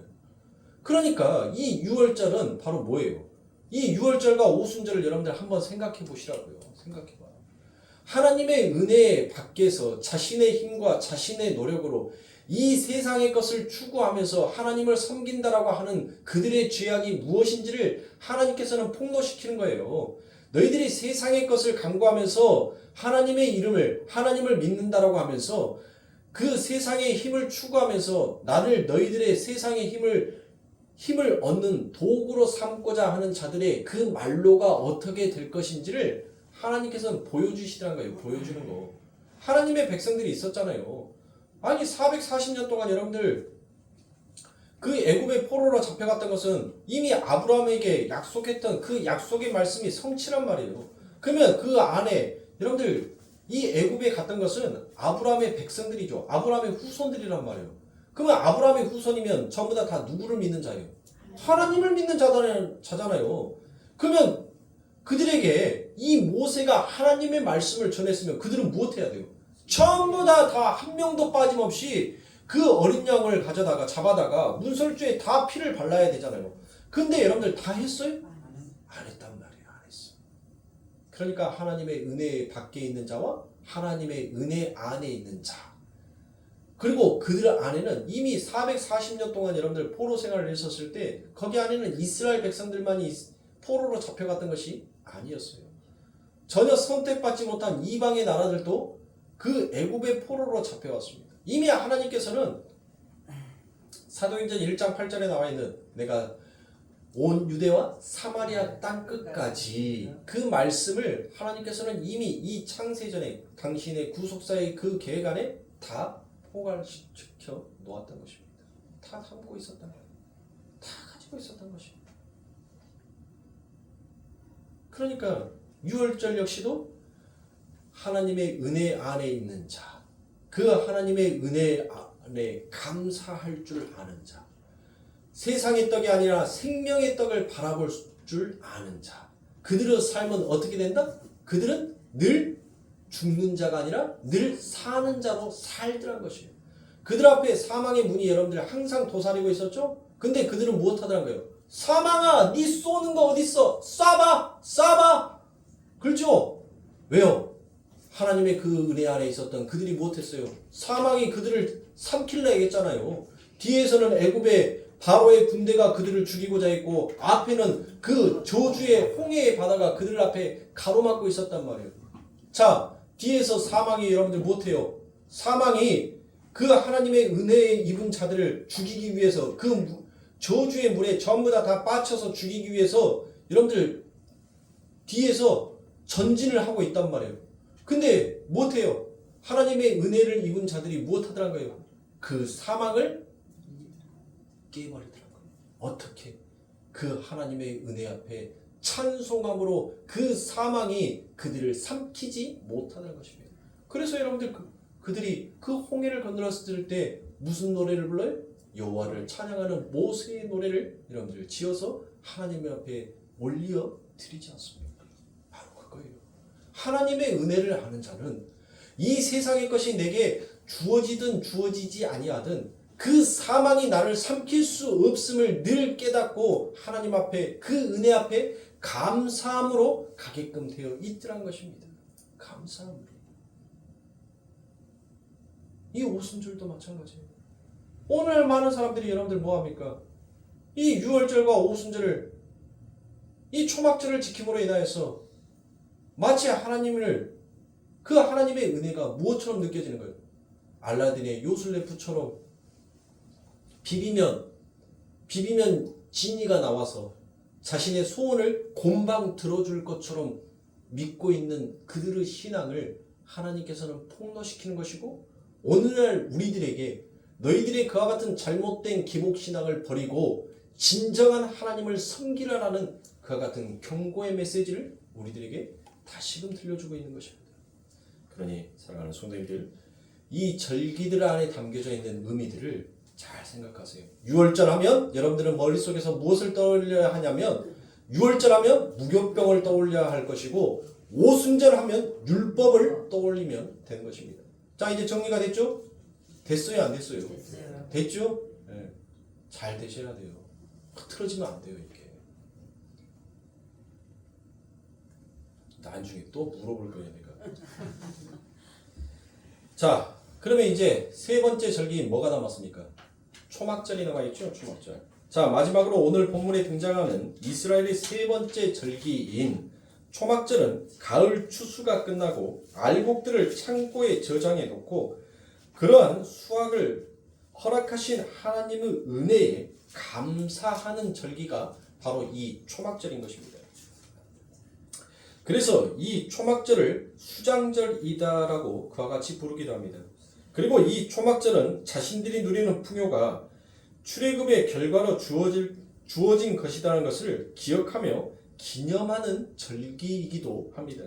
A: 그러니까 이 유월절은 바로 뭐예요? 이 유월절과 오순절을 여러분들 한번 생각해 보시라고요. 생각해 봐요. 하나님의 은혜 밖에서 자신의 힘과 자신의 노력으로 이 세상의 것을 추구하면서 하나님을 섬긴다라고 하는 그들의 죄악이 무엇인지를 하나님께서는 폭로시키는 거예요. 너희들이 세상의 것을 강구하면서 하나님의 이름을, 하나님을 믿는다라고 하면서 그 세상의 힘을 추구하면서 나를 너희들의 세상의 힘을 얻는 도구로 삼고자 하는 자들의 그 말로가 어떻게 될 것인지를 하나님께서는 보여주시라는 거예요. 보여주는 거. 하나님의 백성들이 있었잖아요. 아니 440년 동안 여러분들 그 애굽의 포로로 잡혀갔던 것은 이미 아브라함에게 약속했던 그 약속의 말씀이 성취란 말이에요. 그러면 그 안에 여러분들 이 애굽에 갔던 것은 아브라함의 백성들이죠. 아브라함의 후손들이란 말이에요. 그러면 아브라함의 후손이면 전부 다 누구를 믿는 자예요? 하나님을 믿는 자잖아요. 그러면 그들에게 이 모세가 하나님의 말씀을 전했으면 그들은 무엇해야 돼요? 전부 다 한 명도 빠짐없이 그 어린 양을 가져다가 잡아다가 문설주에 다 피를 발라야 되잖아요. 근데 여러분들 다 했어요? 안 했단 말이에요. 안 했어. 그러니까 하나님의 은혜 밖에 있는 자와 하나님의 은혜 안에 있는 자. 그리고 그들 안에는 이미 440년 동안 여러분들 포로 생활을 했었을 때 거기 안에는 이스라엘 백성들만이 포로로 잡혀갔던 것이 아니었어요. 전혀 선택받지 못한 이방의 나라들도 그 애굽의 포로로 잡혀왔습니다. 이미 하나님께서는 사도행전 1장 8절에 나와 있는 내가 온 유대와 사마리아 땅 끝까지 그 말씀을 하나님께서는 이미 이 창세전에 당신의 구속사의 그 계획 안에 다 포괄시켜 놓았던 것입니다. 다 담고 있었던 거예요. 다 가지고 있었던 것입니다. 그러니까 유월절 역시도 하나님의 은혜 안에 있는 자, 그 하나님의 은혜 안에 감사할 줄 아는 자, 세상의 떡이 아니라 생명의 떡을 바라볼 줄 아는 자, 그들의 삶은 어떻게 된다? 그들은 늘 죽는 자가 아니라 늘 사는 자로 살더란 것이에요. 그들 앞에 사망의 문이 여러분들 항상 도사리고 있었죠? 근데 그들은 무엇하더란 거예요? 사망아, 네 쏘는 거 어딨어? 쏴봐! 그렇죠? 왜요? 하나님의 그 은혜 안에 있었던 그들이 무엇했어요? 사망이 그들을 삼킬라 했잖아요. 뒤에서는 애굽의 바로의 군대가 그들을 죽이고자 했고 앞에는 그 저주의 홍해의 바다가 그들 앞에 가로막고 있었단 말이에요. 자, 뒤에서 사망이 여러분들 못해요. 사망이 그 하나님의 은혜에 입은 자들을 죽이기 위해서 그 저주의 물에 전부 다 빠쳐서 죽이기 위해서 여러분들 뒤에서 전진을 하고 있단 말이에요. 근데 못해요. 하나님의 은혜를 입은 자들이 무엇하더란 거예요? 그 사망을 깨버리더란 거예요. 어떻게? 그 하나님의 은혜 앞에 찬송함으로 그 사망이 그들을 삼키지 못하는 것입니다. 그래서 여러분들 그들이 그 홍해를 건너갔을 때 무슨 노래를 불러요? 여호와를 찬양하는 모세의 노래를 여러분들 지어서 하나님 앞에 올려 드리지 않습니까? 바로 그거예요. 하나님의 은혜를 아는 자는 이 세상의 것이 내게 주어지든 주어지지 아니하든 그 사망이 나를 삼킬 수 없음을 늘 깨닫고 하나님 앞에 그 은혜 앞에 감사함으로 가게끔 되어 있더란 것입니다. 감사함으로. 이 오순절도 마찬가지예요. 오늘 많은 사람들이 여러분들 뭐합니까? 이 유월절과 오순절을 이 초막절을 지킴으로 인하여서 마치 하나님을 그 하나님의 은혜가 무엇처럼 느껴지는 거예요? 알라딘의 요술래프처럼 비비면 지니가 나와서 자신의 소원을 곰방 들어줄 것처럼 믿고 있는 그들의 신앙을 하나님께서는 폭로시키는 것이고 오늘날 우리들에게 너희들의 그와 같은 잘못된 기복신앙을 버리고 진정한 하나님을 섬기라라는 그와 같은 경고의 메시지를 우리들에게 다시금 들려주고 있는 것입니다. 그러니 사랑하는 성도님들, 이 절기들 안에 담겨져 있는 의미들을 잘 생각하세요. 유월절 하면 여러분들은 머릿속에서 무엇을 떠올려야 하냐면 유월절 하면 무교병을 떠올려야 할 것이고 오순절 하면 율법을 떠올리면 되는 것입니다. 자, 이제 정리가 됐죠? 됐어요? 안 됐어요?
B: 됐어요.
A: 됐죠? 네. 잘 되셔야 돼요. 흐트러지면 안 돼요, 이게. 나중에 또 물어볼 거예요, 내가. 자, 그러면 이제 세 번째 절기 뭐가 남았습니까? 초막절이 남아있죠, 초막절. 자, 마지막으로 오늘 본문에 등장하는 이스라엘의 세 번째 절기인 초막절은 가을 추수가 끝나고 알곡들을 창고에 저장해 놓고 그러한 수확을 허락하신 하나님의 은혜에 감사하는 절기가 바로 이 초막절인 것입니다. 그래서 이 초막절을 수장절이다라고 그와 같이 부르기도 합니다. 그리고 이 초막절은 자신들이 누리는 풍요가 출애굽의 결과로 주어진 것이라는 것을 기억하며 기념하는 절기이기도 합니다.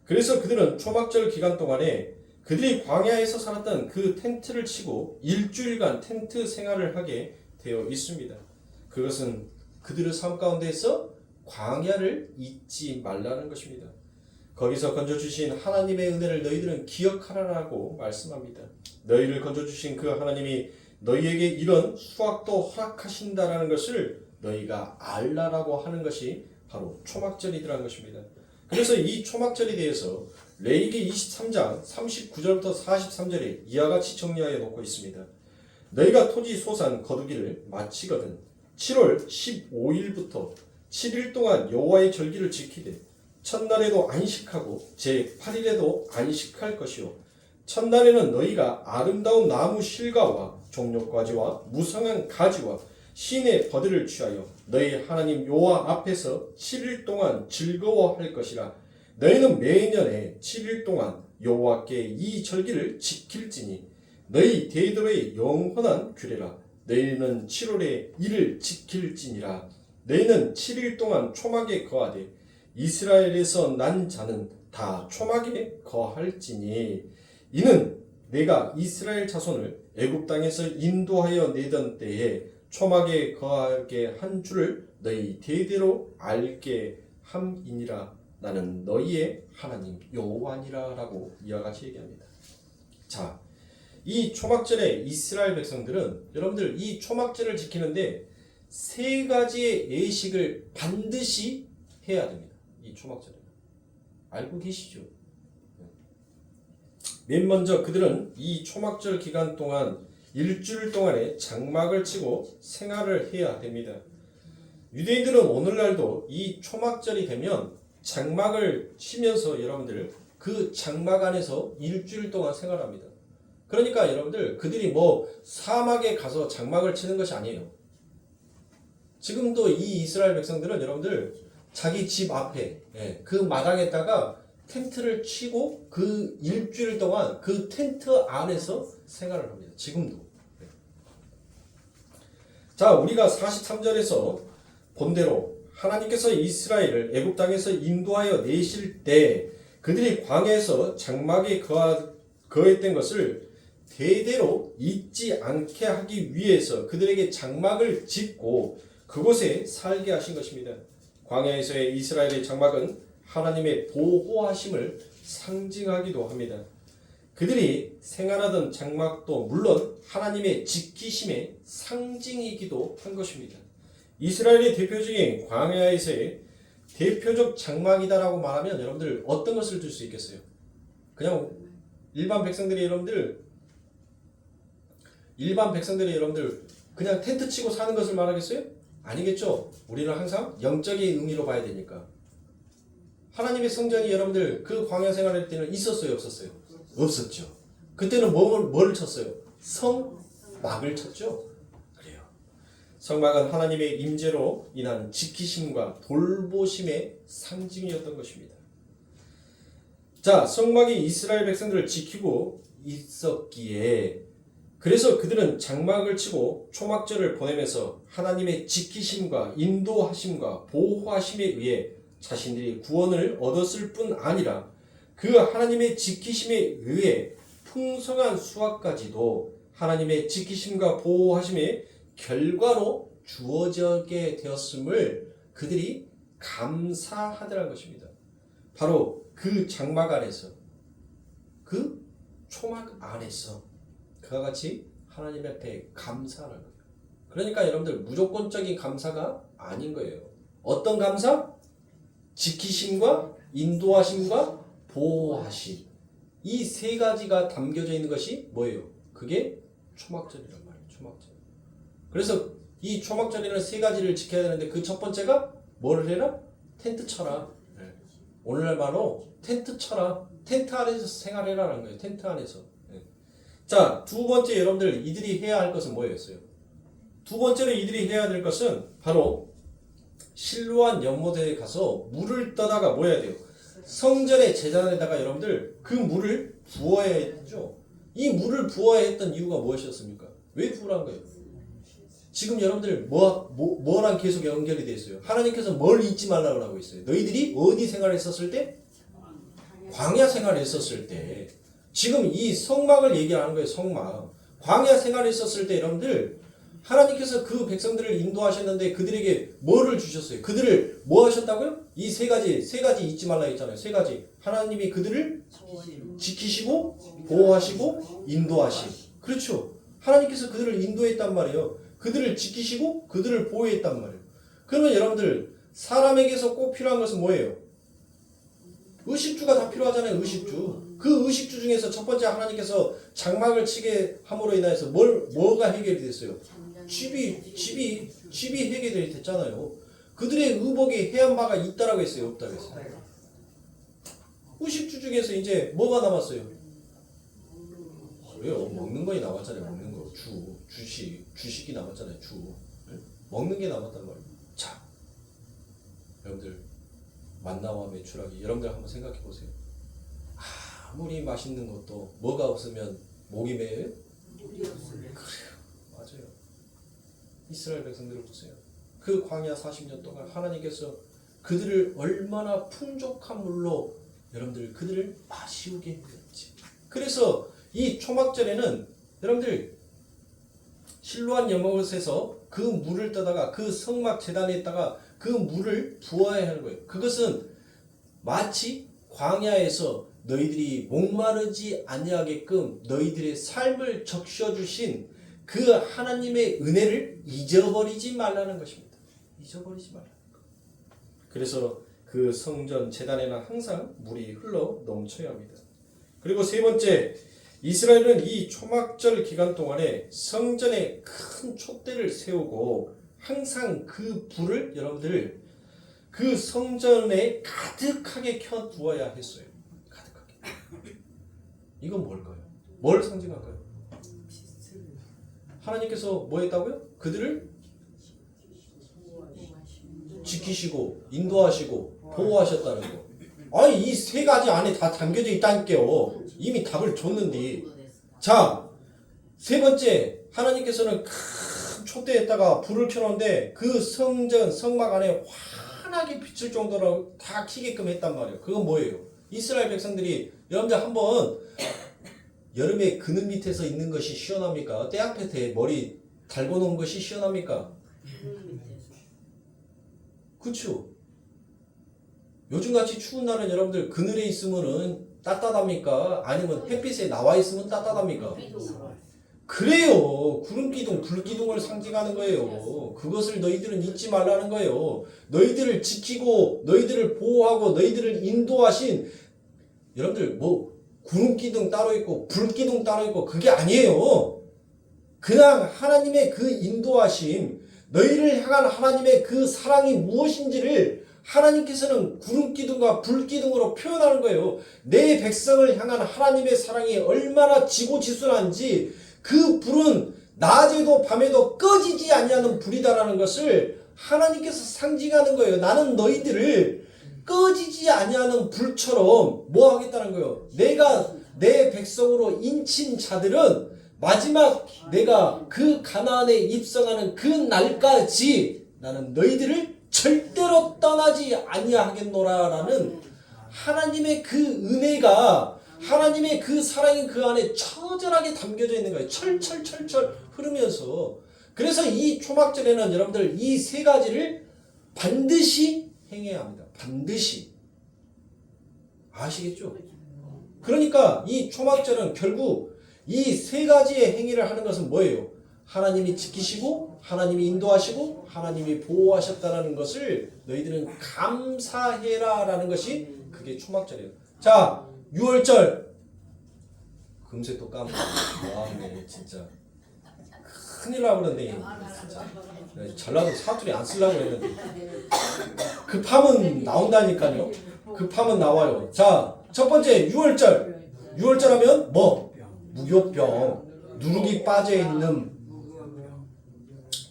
A: 그래서 그들은 초막절 기간 동안에 그들이 광야에서 살았던 그 텐트를 치고 일주일간 텐트 생활을 하게 되어 있습니다. 그것은 그들의 삶 가운데에서 광야를 잊지 말라는 것입니다. 거기서 건져주신 하나님의 은혜를 너희들은 기억하라라고 말씀합니다. 너희를 건져주신 그 하나님이 너희에게 이런 수확도 허락하신다라는 것을 너희가 알라라고 하는 것이 바로 초막절이라는 것입니다. 그래서 이 초막절에 대해서 레위기 23장 39절부터 43절에 이와 같이 정리하여 놓고 있습니다. 너희가 토지 소산 거두기를 마치거든 7월 15일부터 7일 동안 여호와의 절기를 지키되 첫날에도 안식하고 제8일에도 안식할 것이요 첫날에는 너희가 아름다운 나무 실과와 종려가지와 무성한 가지와 신의 버들을 취하여 너희 하나님 여호와 앞에서 7일 동안 즐거워할 것이라. 너희는 매년에 7일 동안 여호와께 이 절기를 지킬지니 너희 대대로의 영원한 규례라. 너희는 7월에 이를 지킬지니라. 너희는 7일 동안 초막에 거하되 이스라엘에서 난 자는 다 초막에 거할지니 이는 내가 이스라엘 자손을 애굽 땅에서 인도하여 내던 때에 초막에 거하게 한 줄을 너희 대대로 알게 함이니라. 나는 너희의 하나님 여호와니라 라고 이와 같이 얘기합니다. 자, 이 초막절에 이스라엘 백성들은 여러분들 이 초막절을 지키는데 세 가지의 예식을 반드시 해야 됩니다. 이 초막절에 알고 계시죠? 맨 먼저 그들은 이 초막절 기간 동안 일주일 동안에 장막을 치고 생활을 해야 됩니다. 유대인들은 오늘날도 이 초막절이 되면 장막을 치면서 여러분들 그 장막 안에서 일주일 동안 생활합니다. 그러니까 여러분들 그들이 뭐 사막에 가서 장막을 치는 것이 아니에요. 지금도 이 이스라엘 백성들은 여러분들 자기 집 앞에 그 마당에다가 텐트를 치고 그 일주일 동안 그 텐트 안에서 생활을 합니다. 지금도. 자, 우리가 43절에서 본대로 하나님께서 이스라엘을 애굽 땅에서 인도하여 내실 때 그들이 광야에서 장막에 거했던 것을 대대로 잊지 않게 하기 위해서 그들에게 장막을 짓고 그곳에 살게 하신 것입니다. 광야에서의 이스라엘의 장막은 하나님의 보호하심을 상징하기도 합니다. 그들이 생활하던 장막도 물론 하나님의 지키심의 상징이기도 한 것입니다. 이스라엘의 대표적인 광야에서의 대표적 장막이다라고 말하면 여러분들 어떤 것을 들 수 있겠어요? 그냥 일반 백성들이 여러분들 그냥 텐트 치고 사는 것을 말하겠어요? 아니겠죠. 우리는 항상 영적인 의미로 봐야 되니까. 하나님의 성전이 여러분들 그 광야 생활할 때는 있었어요, 없었어요? 없었죠. 그때는 뭐를 쳤어요? 성막을 쳤죠. 그래요. 성막은 하나님의 임재로 인한 지키심과 돌보심의 상징이었던 것입니다. 자, 성막이 이스라엘 백성들을 지키고 있었기에 그래서 그들은 장막을 치고 초막절을 보내면서 하나님의 지키심과 인도하심과 보호하심에 의해 자신들이 구원을 얻었을 뿐 아니라 그 하나님의 지키심에 의해 풍성한 수확까지도 하나님의 지키심과 보호하심의 결과로 주어지게 되었음을 그들이 감사하더라는 것입니다. 바로 그 장막 안에서 그 초막 안에서 그와 같이 하나님 앞에 감사하는 거예요. 그러니까 여러분들 무조건적인 감사가 아닌 거예요. 어떤 감사? 지키심과 인도하심과 보호하심. 이 세 가지가 담겨져 있는 것이 뭐예요? 그게 초막절이란 말이에요. 초막절. 그래서 이 초막절에는 세 가지를 지켜야 되는데 그 첫 번째가 뭐를 해라? 텐트 쳐라. 네. 오늘날 말로 텐트 쳐라. 텐트 안에서 생활해라라는 거예요. 텐트 안에서. 네. 자, 두 번째 여러분들 이들이 해야 할 것은 뭐였어요? 두 번째로 이들이 해야 될 것은 바로 실로암 연못에 가서 물을 떠다가 뭐 해야 돼요? 성전의 제단에다가 여러분들 그 물을 부어야 했죠. 이 물을 부어야 했던 이유가 무엇이었습니까? 왜 부으란 거예요? 지금 여러분들 뭐랑 계속 연결이 돼 있어요? 하나님께서 뭘 잊지 말라고 하고 있어요? 너희들이 어디 생활했었을 때? 광야 생활했었을 때. 지금 이 성막을 얘기하는 거예요. 성막. 광야 생활했었을 때 여러분들 하나님께서 그 백성들을 인도하셨는데 그들에게 뭐를 주셨어요? 그들을 뭐 하셨다고요? 이 세 가지 잊지 말라 했잖아요. 세 가지. 하나님이 그들을 지키시고 보호하시고 인도하시. 그렇죠. 하나님께서 그들을 인도했단 말이에요. 그들을 지키시고 그들을 보호했단 말이에요. 그러면 여러분들 사람에게서 꼭 필요한 것은 뭐예요? 의식주가 다 필요하잖아요. 의식주. 그 의식주 중에서 첫 번째 하나님께서 장막을 치게 함으로 인하여서 뭐가 해결이 됐어요? 집이 해결이 됐잖아요. 그들의 의복에 해한 바가 있다라고 했어요? 없다고 했어요? 의식주 중에서 이제 뭐가 남았어요? 왜요? 먹는 거이 남았잖아요. 먹는 거. 주식이 남았잖아요. 먹는 게 남았단 말이에요. 자, 여러분들 만나와 메추라기 여러분들 한번 생각해 보세요. 아무리 맛있는 것도 뭐가 없으면 목이 메요? 그래요. 맞아요. 이스라엘 백성들을 보세요. 그 광야 40년 동안 하나님께서 그들을 얼마나 풍족한 물로 여러분들 그들을 마시우게 했는지. 그래서 이 초막절에는 여러분들 실로암 연못에서 그 물을 떠다가 그 성막 제단에다가 그 물을 부어야 하는 거예요. 그것은 마치 광야에서 너희들이 목마르지 아니하게끔 너희들의 삶을 적셔 주신 그 하나님의 은혜를 잊어버리지 말라는 것입니다. 잊어버리지 말라는 것. 그래서 그 성전 제단에는 항상 물이 흘러 넘쳐야 합니다. 그리고 세 번째, 이스라엘은 이 초막절 기간 동안에 성전에 큰 촛대를 세우고 항상 그 불을 여러분들 그 성전에 가득하게 켜두어야 했어요. 가득하게. 이건 뭘까요? 뭘 상징할까요? 하나님께서 뭐 했다고요? 그들을 지키시고 인도하시고 보호하셨다는 거. 아니 이 세 가지 안에 다 담겨져 있다니까요. 이미 답을 줬는데. 자, 세 번째, 하나님께서는 큰 촛대에다가 불을 켜놓는데 그 성전 성막 안에 환하게 비칠 정도로 다 켜게끔 했단 말이에요. 그건 뭐예요? 이스라엘 백성들이 여러분들 한번 여름에 그늘 밑에서 있는 것이 시원합니까? 때 앞에 머리 달고 놓은 것이 시원합니까? 그렇죠. 요즘같이 추운 날은 여러분들 그늘에 있으면은 따뜻합니까? 아니면 햇빛에 나와 있으면 따뜻합니까? 그래요. 구름기둥, 불기둥을 상징하는 거예요. 그것을 너희들은 잊지 말라는 거예요. 너희들을 지키고 너희들을 보호하고 너희들을 인도하신 여러분들 뭐 구름기둥 따로 있고 불기둥 따로 있고 그게 아니에요. 그냥 하나님의 그 인도하심, 너희를 향한 하나님의 그 사랑이 무엇인지를 하나님께서는 구름기둥과 불기둥으로 표현하는 거예요. 내 백성을 향한 하나님의 사랑이 얼마나 지고지순한지 그 불은 낮에도 밤에도 꺼지지 아니하는 불이다라는 것을 하나님께서 상징하는 거예요. 나는 너희들을 꺼지지 아니하는 불처럼 뭐 하겠다는 거예요. 내가 내 백성으로 인친 자들은 마지막 내가 그 가나안에 입성하는 그 날까지 나는 너희들을 절대로 떠나지 아니하겠노라라는 하나님의 그 은혜가 하나님의 그 사랑이 그 안에 처절하게 담겨져 있는 거예요. 철철철철 흐르면서. 그래서 이 초막절에는 여러분들 이 세 가지를 반드시 행해야 합니다. 반드시. 아시겠죠? 그러니까 이 초막절은 결국 이 세 가지의 행위를 하는 것은 뭐예요? 하나님이 지키시고 하나님이 인도하시고 하나님이 보호하셨다는 것을 너희들은 감사해라 라는 것이 그게 초막절이에요. 자, 6월절 금세 또 까먹어. 와네 진짜 큰일 나버렸네 진짜. 전라도 사투리 안 쓰려고 했는데 급하면 나온다니까요. 급하면 나와요. 자, 첫 번째 6월절 하면 뭐? 무교병, 누룩이 빠져있는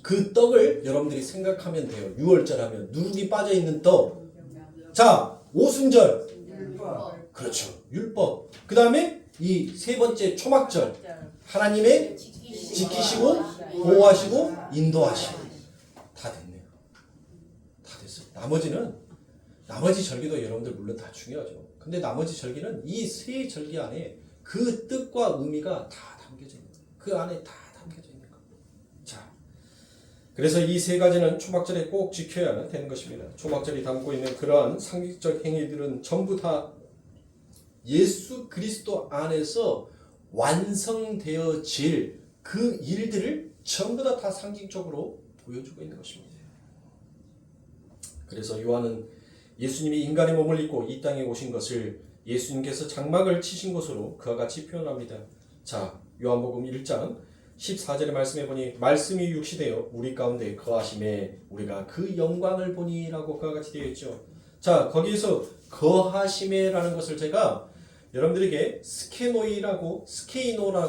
A: 그 떡을 여러분들이 생각하면 돼요. 6월절 하면 누룩이 빠져있는 떡. 자, 오순절 그렇죠. 율법. 그 다음에 이 세 번째 초막절 하나님의 지키시고 보호하시고 인도하시고 다 됐네요. 다 됐어요. 나머지 절기도 여러분들 물론 다 중요하죠. 근데 나머지 절기는 이 세 절기 안에 그 뜻과 의미가 다 담겨져 있는 거예요. 그 안에 다 담겨져 있는 거예요. 자, 그래서 이 세 가지는 초막절에 꼭 지켜야 되는 것입니다. 초막절이 담고 있는 그러한 상징적 행위들은 전부 다 예수 그리스도 안에서 완성되어질 그 일들을 전부 다 상징적으로 보여주고 있는 것입니다. 그래서 요한은 예수님이 인간의 몸을 입고 이 땅에 오신 것을 예수님께서 장막을 치신 것으로 그와 같이 표현합니다. 자, 요한복음 1장 14절의 말씀에 보니 말씀이 육시되어 우리 가운데 거하심에 우리가 그 영광을 보니라고 그와 같이 되어 있죠. 자, 거기에서 거하심에라는 것을 제가 여러분들에게 스케이노라고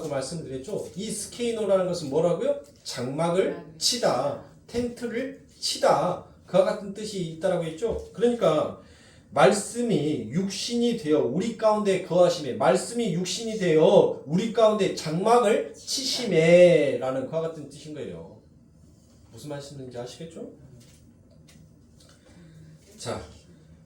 A: 말씀드렸죠. 이 스케이노라는 것은 뭐라고요? 장막을 치다, 텐트를 치다, 그와 같은 뜻이 있다라고 했죠. 그러니까 말씀이 육신이 되어 우리 가운데 거하심에, 말씀이 육신이 되어 우리 가운데 장막을 치심에 라는 그와 같은 뜻인 거예요. 무슨 말씀인지 아시겠죠? 자,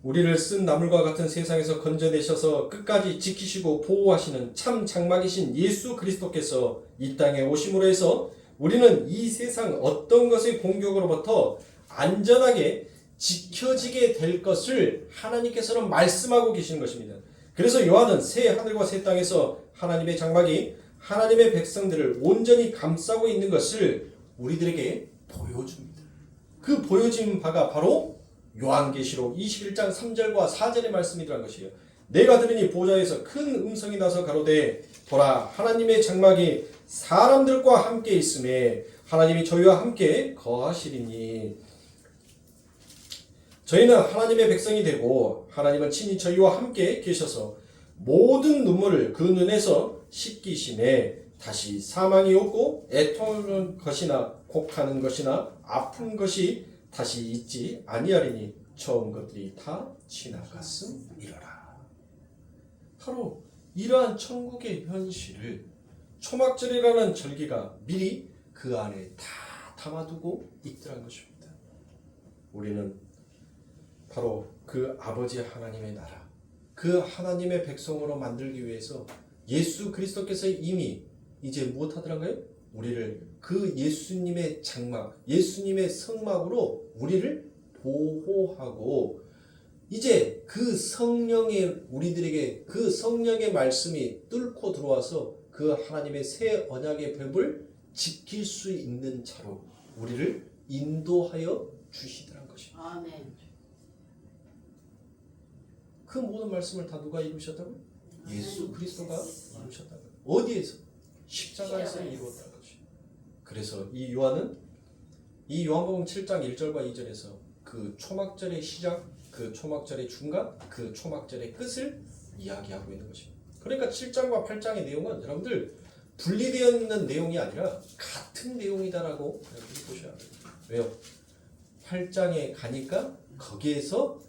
A: 우리를 쓴 나물과 같은 세상에서 건져내셔서 끝까지 지키시고 보호하시는 참 장막이신 예수 그리스도께서 이 땅에 오심으로 해서 우리는 이 세상 어떤 것의 공격으로부터 안전하게 지켜지게 될 것을 하나님께서는 말씀하고 계시는 것입니다. 그래서 요한은 새 하늘과 새 땅에서 하나님의 장막이 하나님의 백성들을 온전히 감싸고 있는 것을 우리들에게 보여줍니다. 그 보여진 바가 바로 요한계시록 21장 3절과 4절의 말씀이라는 것이에요. 내가 들으니 보좌에서 큰 음성이 나서 가로되 보라 하나님의 장막이 사람들과 함께 있음에 하나님이 저희와 함께 거하시리니 저희는 하나님의 백성이 되고 하나님은 친히 저희와 함께 계셔서 모든 눈물을 그 눈에서 씻기심에 다시 사망이 없고 애통하는 것이나 곡하는 것이나 아픈 것이 다시 있지 아니하리니 처음 것들이 다 지나갔음이러라. 바로 이러한 천국의 현실을 초막절이라는 절기가 미리 그 안에 다 담아두고 있더란 것입니다. 우리는 바로 그 아버지 하나님의 나라, 그 하나님의 백성으로 만들기 위해서 예수 그리스도께서 이미 이제 무엇하더란가요? 우리를 그 예수님의 장막, 예수님의 성막으로 우리를 보호하고 이제 그 성령의 우리들에게 그 성령의 말씀이 뚫고 들어와서 그 하나님의 새 언약의 벽을 지킬 수 있는 자로 우리를 인도하여 주시더란 것입니다.
B: 아멘.
A: 그 모든 말씀을 다 누가 이루셨다고요? 예수 그리스도가 이루셨다고요. 어디에서? 십자가에서 이루었다는 것이에요. 그래서 이 요한은 이 요한복음 7장 1절과 2절에서 그 초막절의 시작, 그 초막절의 중간, 그 초막절의 끝을 이야기하고 있는 것입니다. 그러니까 7장과 8장의 내용은 여러분들 분리되어 있는 내용이 아니라 같은 내용이다라고 여러분들이 보셔야 돼요. 왜요? 8장에 가니까 거기에서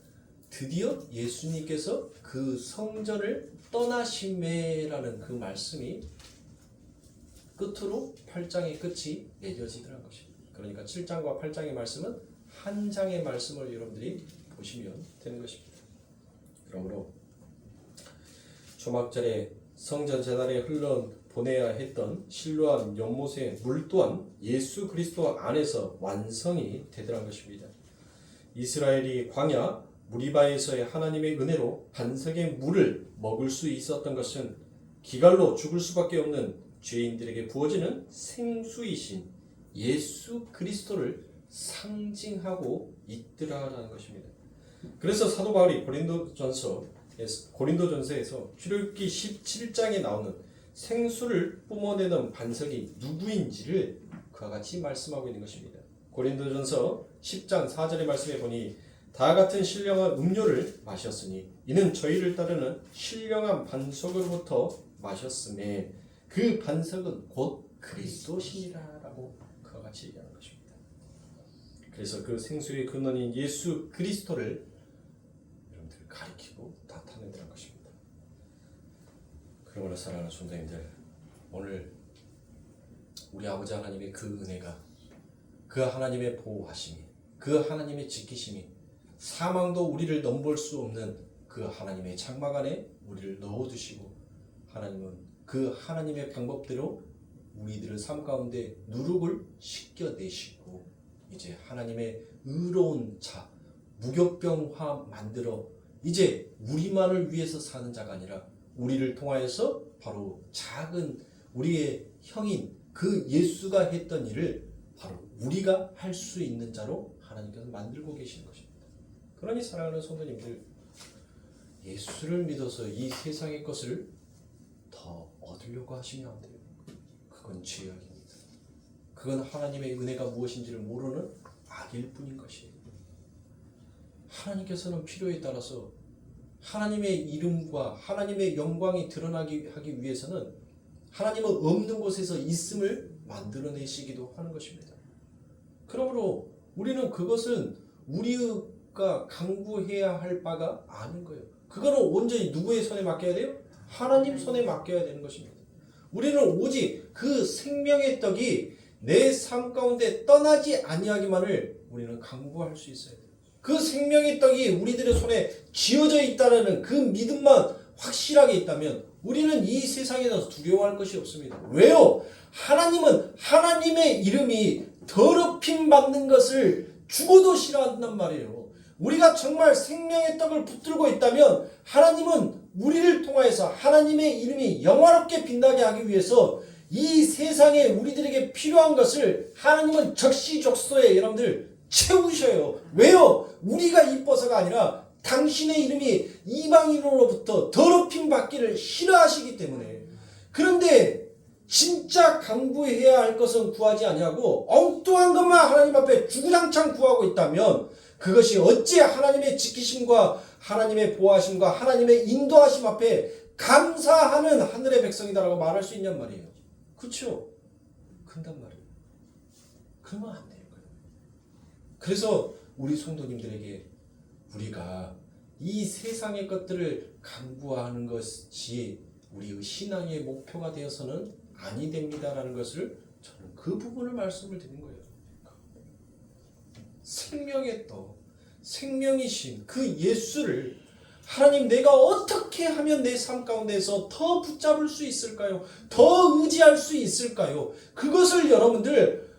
A: 드디어 예수님께서 그 성전을 떠나심에라는 그 말씀이 끝으로 8장의 끝이 맺어지더라는 것입니다. 그러니까 7장과 8장의 말씀은 한 장의 말씀을 여러분들이 보시면 되는 것입니다. 그러므로 초막절에 성전 제단에 흘러보내야 했던 실로암 연못의 물 또한 예수 그리스도 안에서 완성이 되더란 것입니다. 이스라엘이 광야 무리바에서의 하나님의 은혜로 반석의 물을 먹을 수 있었던 것은 기갈로 죽을 수밖에 없는 죄인들에게 부어지는 생수이신 예수 그리스도를 상징하고 있더라라는 것입니다. 그래서 사도 바울이 고린도전서에서 출애굽기 17장에 나오는 생수를 뿜어내는 반석이 누구인지를 그와 같이 말씀하고 있는 것입니다. 고린도전서 10장 4절의 말씀에 보니 다 같은 신령한 음료를 마셨으니 이는 저희를 따르는 신령한 반석으로부터 마셨음에 그 반석은 곧 그리스도시니라라고 그와 같이 얘기하는 것입니다. 그래서 그 생수의 근원인 예수 그리스도를 여러분들 가리키고 나타내는 것입니다. 그러므로 사랑하는 성도님들, 오늘 우리 아버지 하나님의 그 은혜가, 그 하나님의 보호하심이, 그 하나님의 지키심이, 사망도 우리를 넘볼 수 없는 그 하나님의 장막 안에 우리를 넣어두시고, 하나님은 그 하나님의 방법대로 우리들의 삶 가운데 누룩을 씻겨내시고 이제 하나님의 의로운 자, 무교병화 만들어 이제 우리만을 위해서 사는 자가 아니라 우리를 통하여서 바로 작은 우리의 형인 그 예수가 했던 일을 바로 우리가 할 수 있는 자로 하나님께서 만들고 계시는 것입니다. 그러니 사랑하는 성도님들, 예수를 믿어서 이 세상의 것을 더 얻으려고 하시면 안 돼요. 그건 죄악입니다. 그건 하나님의 은혜가 무엇인지를 모르는 악일 뿐인 것이에요. 하나님께서는 필요에 따라서 하나님의 이름과 하나님의 영광이 드러나기 하기 위해서는 하나님은 없는 곳에서 있음을 만들어내시기도 하는 것입니다. 그러므로 우리는 그것은 우리가 강구해야 할 바가 아닌 거예요. 그거는 온전히 누구의 손에 맡겨야 돼요? 하나님 손에 맡겨야 되는 것입니다. 우리는 오직 그 생명의 떡이 내 삶 가운데 떠나지 아니하기만을 우리는 강구할 수 있어야 돼요. 그 생명의 떡이 우리들의 손에 쥐어져 있다는 그 믿음만 확실하게 있다면 우리는 이 세상에서 두려워할 것이 없습니다. 왜요? 하나님은 하나님의 이름이 더럽힘 받는 것을 죽어도 싫어한단 말이에요. 우리가 정말 생명의 떡을 붙들고 있다면 하나님은 우리를 통하여서 하나님의 이름이 영화롭게 빛나게 하기 위해서 이 세상에 우리들에게 필요한 것을 하나님은 적시적소에 여러분들 채우셔요. 왜요? 우리가 이뻐서가 아니라 당신의 이름이 이방인으로부터 더럽힘 받기를 싫어하시기 때문에. 그런데 진짜 강구해야 할 것은 구하지 아니하고 엉뚱한 것만 하나님 앞에 주구장창 구하고 있다면 그것이 어찌 하나님의 지키심과 하나님의 보호하심과 하나님의 인도하심 앞에 감사하는 하늘의 백성이다라고 말할 수 있냔 말이에요. 그렇죠? 큰단 말이에요. 그러면 안 돼요. 그래서 우리 성도님들에게 우리가 이 세상의 것들을 강구하는 것이 우리의 신앙의 목표가 되어서는 아니 됩니다라는 것을 저는 그 부분을 말씀을 드린 거예요. 생명의 떡, 생명이신 그 예수를 하나님 내가 어떻게 하면 내 삶 가운데서 더 붙잡을 수 있을까요? 더 의지할 수 있을까요? 그것을 여러분들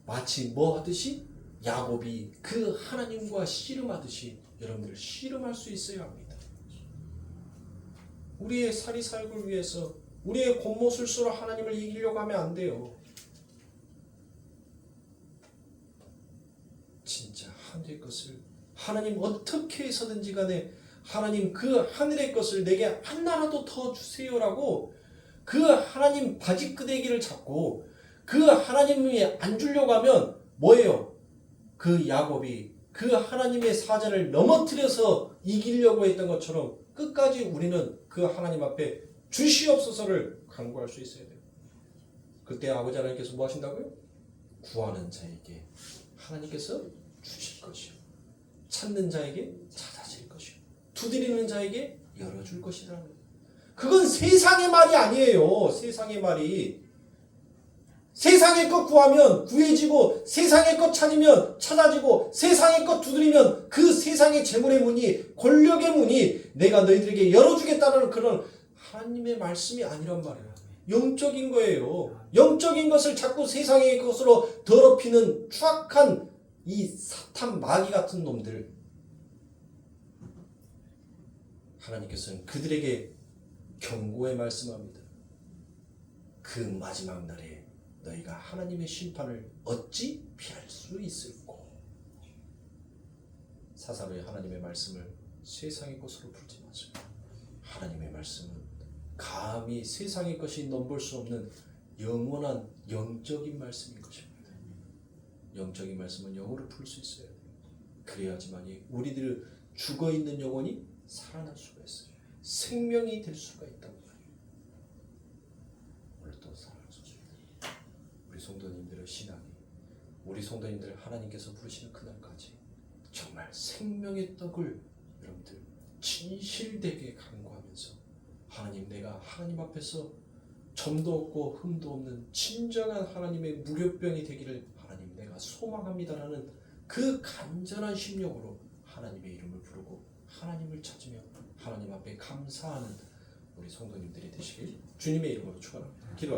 A: 마치 뭐 하듯이 야곱이 그 하나님과 씨름하듯이 여러분들 씨름할 수 있어야 합니다. 우리의 사리사욕을 위해서 우리의 곤모술수로 하나님을 이기려고 하면 안 돼요. 진짜 하늘의 것을 하나님 어떻게 해서든지 간에 하나님 그 하늘의 것을 내게 하나라도 더 주세요라고 그 하나님 바지끄대기를 잡고 그 하나님이 안 주려고 하면 뭐예요? 그 야곱이 그 하나님의 사자를 넘어뜨려서 이기려고 했던 것처럼 끝까지 우리는 그 하나님 앞에 주시옵소서를 간구할 수 있어야 돼요. 그때 아버지 하나님께서 뭐 하신다고요? 구하는 자에게 하나님께서 주실 것이요, 찾는 자에게 찾아질 것이요, 두드리는 자에게 열어줄 것이라는 거예요. 그건 세상의 말이 아니에요. 세상의 말이. 세상의 것 구하면 구해지고 세상의 것 찾으면 찾아지고 세상의 것 두드리면 그 세상의 재물의 문이, 권력의 문이 내가 너희들에게 열어주겠다는 그런 하나님의 말씀이 아니란 말이에요. 영적인 거예요. 영적인 것을 자꾸 세상의 것으로 더럽히는 추악한 이 사탄 마귀 같은 놈들, 하나님께서는 그들에게 경고의 말씀합니다. 그 마지막 날에 너희가 하나님의 심판을 어찌 피할 수 있을꼬. 사사로이 하나님의 말씀을 세상의 것으로 풀지 마세요. 하나님의 말씀은 감히 세상의 것이 넘볼 수 없는 영원한 영적인 말씀인 것입니다. 영적인 말씀은 영으로 풀 수 있어야 돼요. 그래야지만이 우리들의 죽어있는 영혼이 살아날 수가 있어요. 생명이 될 수가 있단 말이에요. 오늘 또 사랑하는 우리 성도님들의 신앙이, 우리 성도님들 하나님께서 부르시는 그날까지 정말 생명의 떡을 여러분들 진실되게 간구하면서 하나님, 내가 하나님 앞에서 점도 없고 흠도 없는 진정한 하나님의 무료병이 되기를 하나님 내가 소망합니다라는 그 간절한 심령으로 하나님의 이름을 부르고 하나님을 찾으며 하나님 앞에 감사하는 우리 성도님들이 되시길 주님의 이름으로 축원합니다. 기도하겠습니다.